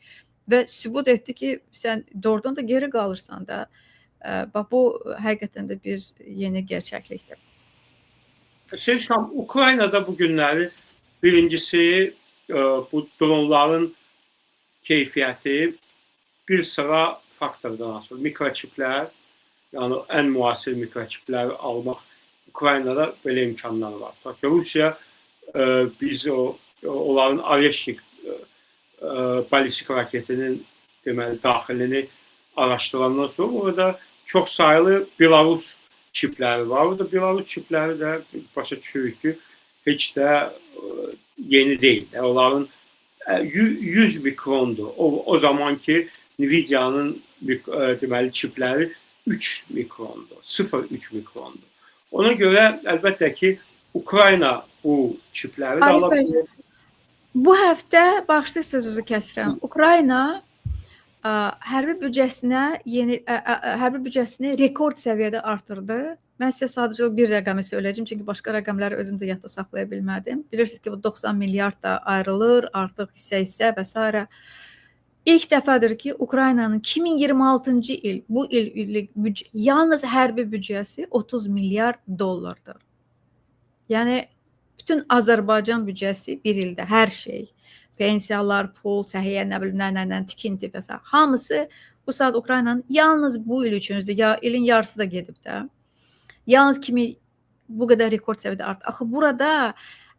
Və sübut etdi ki, sən doğrudan da geri qalırsan da. Bax, bu həqiqətən də bir yeni gerçəklikdir. Şam, Ukraynada bu günləri birincisi bu dronların keyfiyyəti bir sıra faktordan asılı. Mikroçiplər, yəni ən müasir mikroçipləri almaq Ukraynada belə imkanlar var. Rusiya biz onların Areşik balistik raketinin deməli daxilini araşdırandan sonra orada çox sayılı Belarus çipləri var. Orada Belarus çipləri də başa düşürük ki, heç də yeni deyil. Onların 100 mikrondur. O zamanki Nvidia'nın deməli çipləri 3 mikrondur. 0,3 mikrondur. Ona görə əlbəttə ki, Ukrayna bu çipləri də ala bilir. Bu həftə, bağışlayın sözünüzü kəsirəm, Ukrayna hərbi büdcəsini rekord səviyyədə artırdı. Mən sizə sadəcə bir rəqəmi söyləyəcəm, çünki başqa rəqəmləri özüm də yadda saxlaya bilmədim. Bilirsiniz ki, bu 90 milyard da ayrılır, artıq hissə və s. İlk dəfədir ki, Ukraynanın 2026-cı il, bu il yalnız hərbi büdcəsi 30 milyard dollardır. Yəni, bütün Azərbaycan büdcəsi bir ildə hər şey, pensiyalar, pul, səhiyyə, nə bilim, nə, tikinti və s. Hamısı bu saat Ukraynanın yalnız bu il üçündür. Ya ilin yarısı da gedib də. Yalnız bu qədər rekord səviyyədə artdı? Axı burada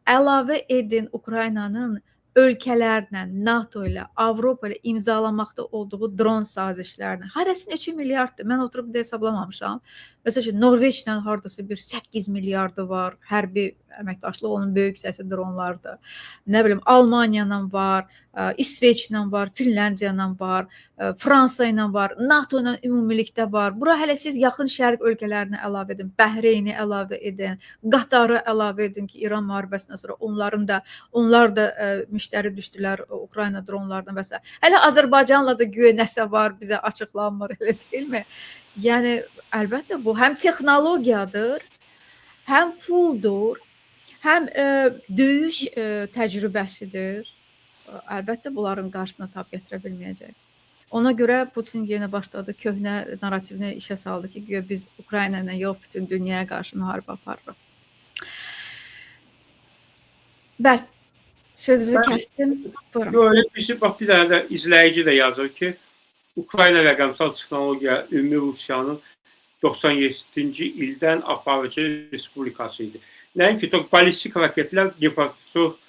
əlavə edin Ukraynanın ölkələrlə, NATO ilə, Avropa ilə imzalamaqda olduğu dron sazişlərini. Hərəsi neçə milyarddır? Mən oturub da hesablamamışam. Məsəl üçün Norveçlə hardasa bir 8 milyardı var. Hərbi əməkdaşlıq onun böyük hissəsi dronlardır. Nə bilim Almaniya ilə var, İsveçlə var, Finlandiya ilə var, Fransa ilə var, NATO ilə ümumilikdə var. Bura hələ siz yaxın şərq ölkələrini əlavə edin, Bəhreyni əlavə edin, Qatarı əlavə edin ki, İran müharibəsindən sonra onlar da müştəri düşdülər Ukrayna dronlarına və s. Hələ Azərbaycanla da güya nəsə var, bizə açıqlanmır, elə deyilmi? Yəni əlbəttə bu həm texnologiyadır, həm puldur, həm döyüş təcrübəsidir. Əlbəttə bunların qarşısına tab gətirə bilməyəcək. Ona görə Putin yenə başladı, köhnə narrativini işə saldı ki, güya biz Ukrayna ilə yox, bütün dünyaya qarşı müharibə aparırıq. Bəli, sözünüzü kəsdim. Buyurun. Böyle bir şey, bax bir dənə də izləyici də yazır ki, Ukrayna rəqəmsal texnologiya ümumi Rusiyanın 97-ci ildən aparıcı respublikası idi. Nəinki balistik raketlər Dnipropetrovsk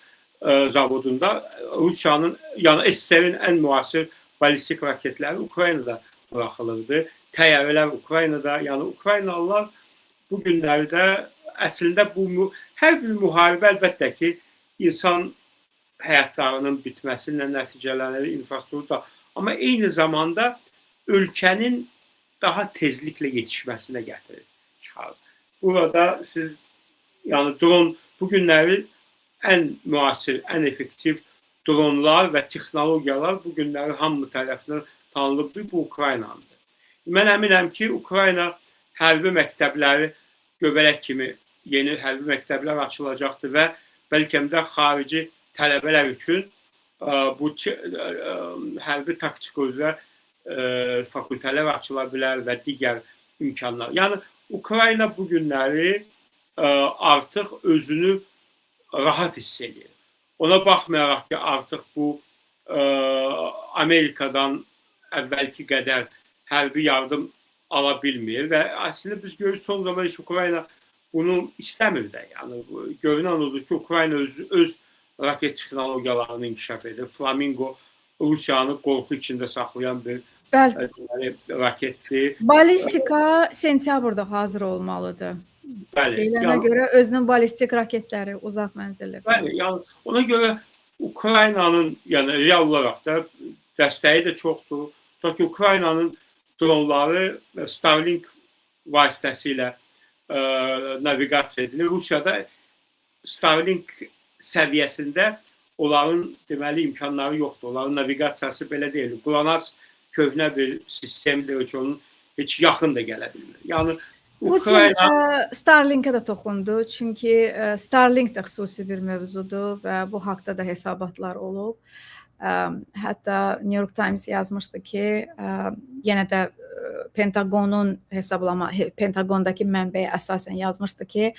zavodunda Rusiyanın, yəni SSR-in ən müasir balistik raketləri Ukraynada buraxılırdı. Təyyarələr Ukraynada, yəni Ukraynalılar bu günlərdə əslində hər bir müharibə əlbəttə ki, insan həyatlarının bitməsinə nəticələnir, infrastrukturda. Amma eyni zamanda ölkənin daha tezliklə yetişməsinə gətirir, çıxarır. Burada siz, yəni dron bu günləri ən müasir, ən effektiv dronlar və texnologiyalar bu günləri hamı tərəfindən tanınıb, bu Ukraynandır. Mən əminəm ki, Ukrayna hərbi məktəbləri göbələk kimi yeni hərbi məktəblər açılacaqdır və bəlkə də xarici tələbələr üçün bu hərbi taktika üzrə fakültələr açıla bilər və digər imkanlar. Yəni Ukrayna bu günləri artıq özünü rahat hiss edir. Ona baxmayaraq ki, artıq bu Amerikadan əvvəlki qədər hərbi yardım ala bilmir və əslində biz görürük son zaman ki, Ukrayna bunu istəmir də. Yəni görünən odur ki, Ukrayna öz raket texnologiyalarını inkişaf edir. Flamingo Rusiyanı qorxu içində saxlayan bir raketdir. Balistika sentyabrda hazır olmalıdır. Deyilənə görə özünün balistik raketləri uzaq mənzilli. Bəli, yəni ona görə Ukraynanın yəni real olaraq da dəstəyi də çoxdur. Ta ki Ukraynanın dronları Starlink vasitəsilə naviqasiya edilir. Rusiyada Starlink səviyyəsində onların deməli imkanları yoxdur. Onların naviqasiyası belə deyil. GLONASS köhnə bir sistemdir ki, onun heç yaxın da gələ bilmir. Yəni Putin Starlinkə də toxundu. Çünki Starlink də xüsusi bir mövzudur və bu haqda da hesabatlar olub. Hətta New York Times yazmışdı ki, yenə də Pentagondakı mənbəyə əsasən yazmışdı ki,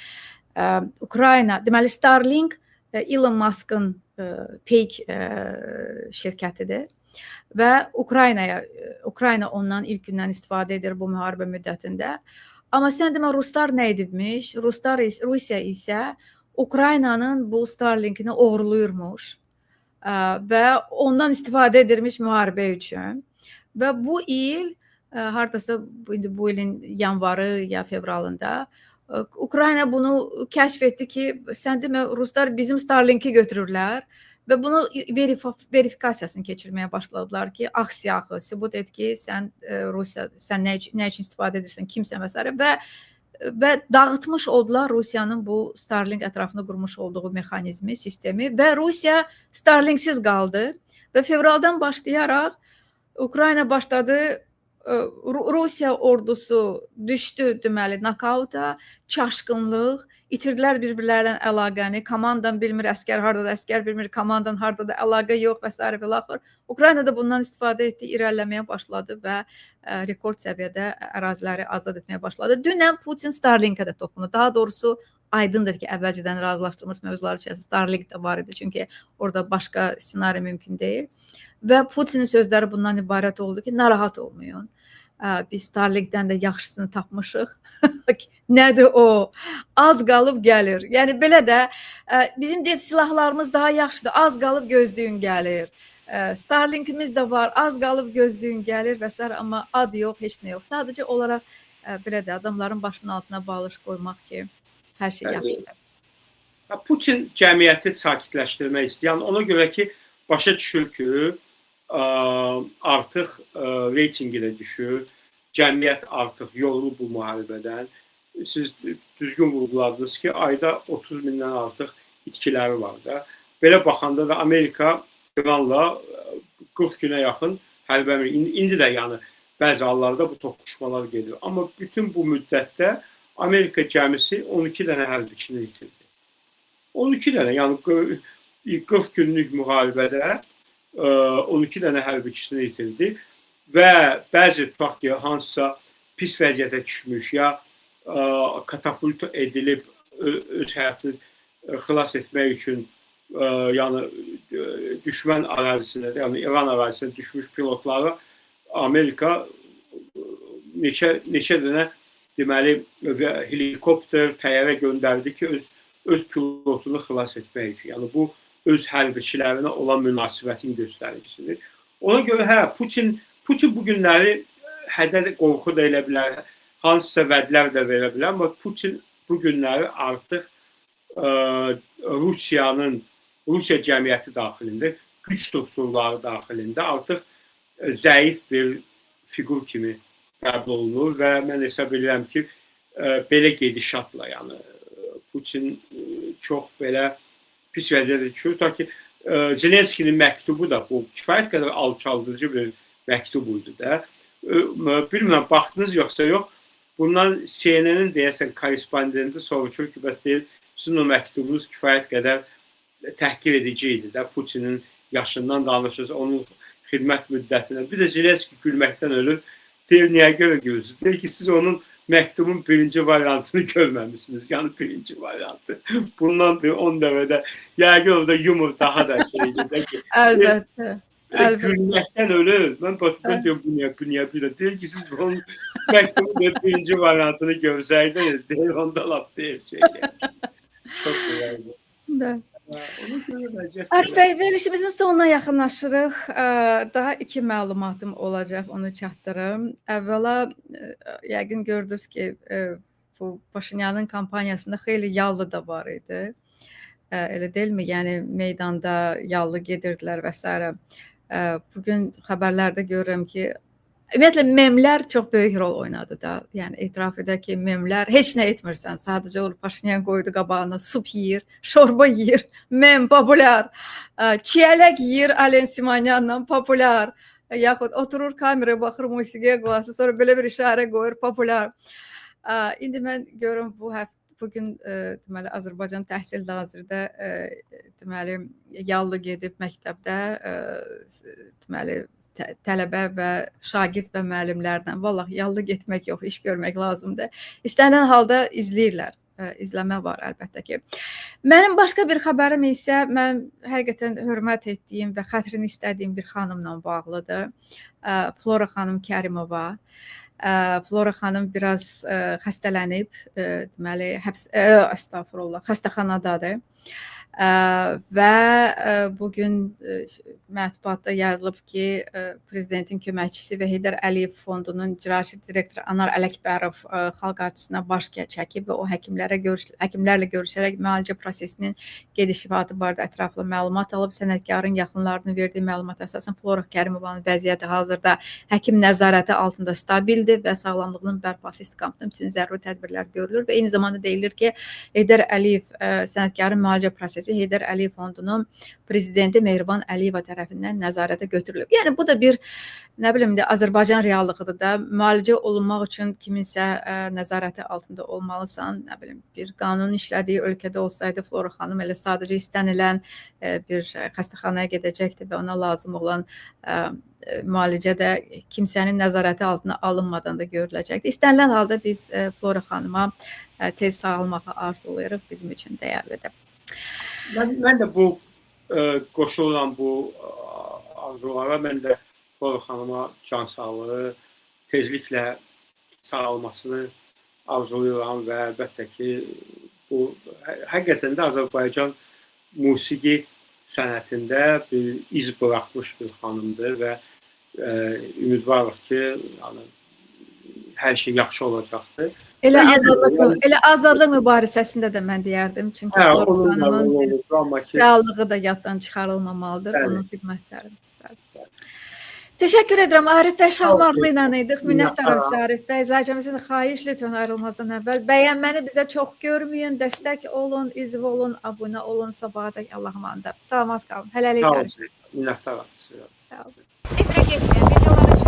Ukrayna, deməli Starlink Elon Musk'ın Peak şirkətidir və Ukrayna ondan ilk gündən istifadə edir bu müharibə müddətində. Amma sən demə Ruslar nə edibmiş? Rusiya isə Ukraynanın bu Starlinkini oğurluyurmuş və ondan istifadə edirmiş müharibə üçün. Və bu il, hardasa bu ilin yanvarı ya fevralında Ukrayna bunu kəşf etdi ki, sən demə Ruslar bizim Starlink'i götürürlər və bunu verifikasiyasını keçirməyə başladılar ki, ax-siyahı sübut et ki, sən Rusiya, sən nə üçün istifadə edirsən, kimsən və s. və dağıtmış oldular Rusiyanın bu Starlink ətrafında qurmuş olduğu mexanizmi, sistemi və Rusiya Starlinksiz qaldı və fevraldan başlayaraq Ukrayna başladı, Rusiya ordusu düşdü deməli nakauta, çaşqınlıq, itirdilər bir-birlərlə əlaqəni, komandan bilmir, əskər hardadır, əskər bilmir, komandan hardadır, əlaqə yox və s. və laxır. Ukrayna da bundan istifadə etdi, irəliləməyə başladı və rekord səviyyədə əraziləri azad etməyə başladı. Dünən Putin Starlinkə də toxundu. Daha doğrusu aydındır ki, əvvəlcədən razılaşdırılmış mövzular içərisində Starlink də var idi, çünki orada başqa ssenari mümkün deyil. Və Putinin sözləri bundan ibarət oldu ki, narahat olmayın. Biz Starlinkdən də yaxşısını tapmışıq. Nədir o? Az qalıb gəlir. Yəni belə də bizim də silahlarımız daha yaxşıdır. Az qalıb gözləyin gəlir. Starlinkimiz də var. Az qalıb gözləyin gəlir və s. amma ad yox, heç nə yox. Sadəcə olaraq belə də adamların başının altına balış qoymaq ki, hər şey yaxşıdır. Putin cəmiyyəti sakitləşdirmək istəyir. Yəni ona görə ki, başa düşür ki, artıq reytingi də düşür. Cəmiyyət artıq yorulub bu müharibədən. Siz düzgün vurguladınız ki, ayda 30 mindən artıq itkiləri var da. Belə baxanda da Amerika İranla 40 günə yaxın hərbi əmr. İndi də yəni bəzi hallarda bu toqquşmalar gedir. Amma bütün bu müddətdə Amerika gəmisi 12 dənə hərbiçini itirdi. 12 dənə, yəni 40 günlük müharibədə 12 dənə hərbiçisini itirdi və bəzi tutaq ki, hansısa pis vəziyyətə düşmüş ya katapult edilib öz həyatını xilas etmək üçün yəni düşmən ərazisinə, yəni İran ərazisinə düşmüş pilotları Amerika neçə dənə deməli helikopter, təyyarə göndərdi ki, öz pilotunu xilas etmək üçün. Yəni bu öz hərbiçilərinə olan münasibətin göstəricisidir. Ona görə Putin bu günləri hədər qorxu da elə bilər, hansısa vədlər də verə bilər, amma Putin bu günləri artıq Rusiya cəmiyyəti daxilində, güc strukturları daxilində artıq zəif bir fiqur kimi qəbul olunur və mən hesab edirəm ki, belə gedişatla, yəni Putin çox belə pis vəziyyətə düşür. Ta ki, Zelenskinin məktubu da bu kifayət qədər alçaldırıcı bir məktub idi da. Bilmirəm, baxdınız yoxsa yox, bundan CNN-in deyəsən korrespondenti soruşur ki, bəs deyir, sizin o məktubunuz kifayət qədər təhqir edici idi də, Putinin yaşından danışır, onun xidmət müddətinə. Bir də Zelenski gülməkdən ölür. Deyir, niyə görə gülürsünüz? Deyir ki, siz onun məktubun birinci variantını görməmişsiniz. Yəni birinci variantı. Bundan 10 dəfədə yəqin orada yumor daha da şeydir ki. Əlbəttə. Gülməkdən ölür. Mən diyorum, bu niyə bir də. Deyir ki, siz onun məktubun birinci variantını görsəydiniz, deyir, onda lap deyir şey. Çox güzeldir. Da. Arif bəy, verilişimizin sonuna yaxınlaşırıq. Daha 2 məlumatım olacaq, onu çatdırım. Əvvəla, yəqin gördünüz ki, bu Paşinyanın kampaniyasında xeyli yallı da var idi. Elə deyilmi? Yəni, meydanda yallı gedirdilər və s. Bugün xəbərlərdə görürəm ki, ümumiyyətlə, memlər çox böyük rol oynadı da. Yəni, etiraf edək ki, memlər heç nə etmirsən. Sadəcə olur, Paşinyan qoydu qabağına, sup yiyir, şorba yiyir, mem populyar, çiyələk yiyir Alen Simonyanla populyar, yaxud oturur kameraya baxır, musiqiyə qulası, sonra belə bir işarə qoyur, populyar. İndi mən görürüm bugün deməli Azərbaycan Təhsil Nazirində deməli yallı gedib məktəbdə deməli tələbə və şagird və müəllimlərlə vallah yallı getmək yox, iş görmək lazımdır. İstənilən halda izləyirlər. İzləmə var əlbəttə ki. Mənim başqa bir xəbərim isə mən həqiqətən hörmət etdiyim və xətrini istədiyim bir xanımla bağlıdır. Flora xanım Kərimova. Flora xanım biraz xəstələnib, deməli xəstəxanadadır. Və bugün mətbuatda yazılıb ki, prezidentin köməkçisi və Heydər Əliyev Fondunun icraçı direktoru Anar Ələkbərov xalq artistına baş çəkib və o həkimlərlə görüşərək müalicə prosesinin gedişatı barədə ətraflı məlumat alıb. Sənətkarın yaxınlarının verdiyi məlumata əsasən Flora Kərimovanın vəziyyəti hazırda həkim nəzarəti altında stabildir və sağlamlığının bərpası istiqamətində bütün zəruri tədbirlər görülür və eyni zamanda deyilir ki, Heydər Əliyev sənətkarın müalicə prosesi Heydər Əliyev Fondunun prezidenti Mehriban Əliyeva tərəfindən nəzarətə götürülüb. Yəni bu da bir, nə bilim də, Azərbaycan reallığıdır da. Müalicə olunmaq üçün kiminsə nəzarəti altında olmalısan, nə bilim, bir qanun işlədiyi ölkədə olsaydı Flora xanım elə sadəcə istənilən bir xəstəxanaya gedəcəkdi və ona lazım olan müalicə də kimsənin nəzarəti altına alınmadan da görüləcəkdir. İstənilən halda biz Flora xanıma tez sağalmağı arzulayırıq, bizim üçün dəyərlidir. Mən də bu qoşuluram bu arzulara. Mən də Flora xanıma can sağlığı, tezliklə sağalmasını arzulayıram və əlbəttə ki, bu həqiqətən də Azərbaycan musiqi sənətində bir iz buraxmış bir xanımdır və ümidvarıq ki, yəni, hər şey yaxşı olacaqdır. Elə azadlıq mübarizəsində də mən deyərdim. Çünki Onun amma ki, reallığı da yaddan çıxarılmamalıdır, onun xidmətləri. Təşəkkür edirəm. Arif bəy Şahmarlı ilə idik. Minnətdaram sizə Arif bəy. İzləyicimizin xahiş lütfən ayrılmazdan əvvəl bəyənməni bizə çox görməyin, dəstək olun, üzv olun, abunə olun. Sabahadək Allah'a emanet. Salamat qalın. Hələlik. Sağ olun. Minnətdaram sizə. Sağ olun. Efirə getməyin. Videoları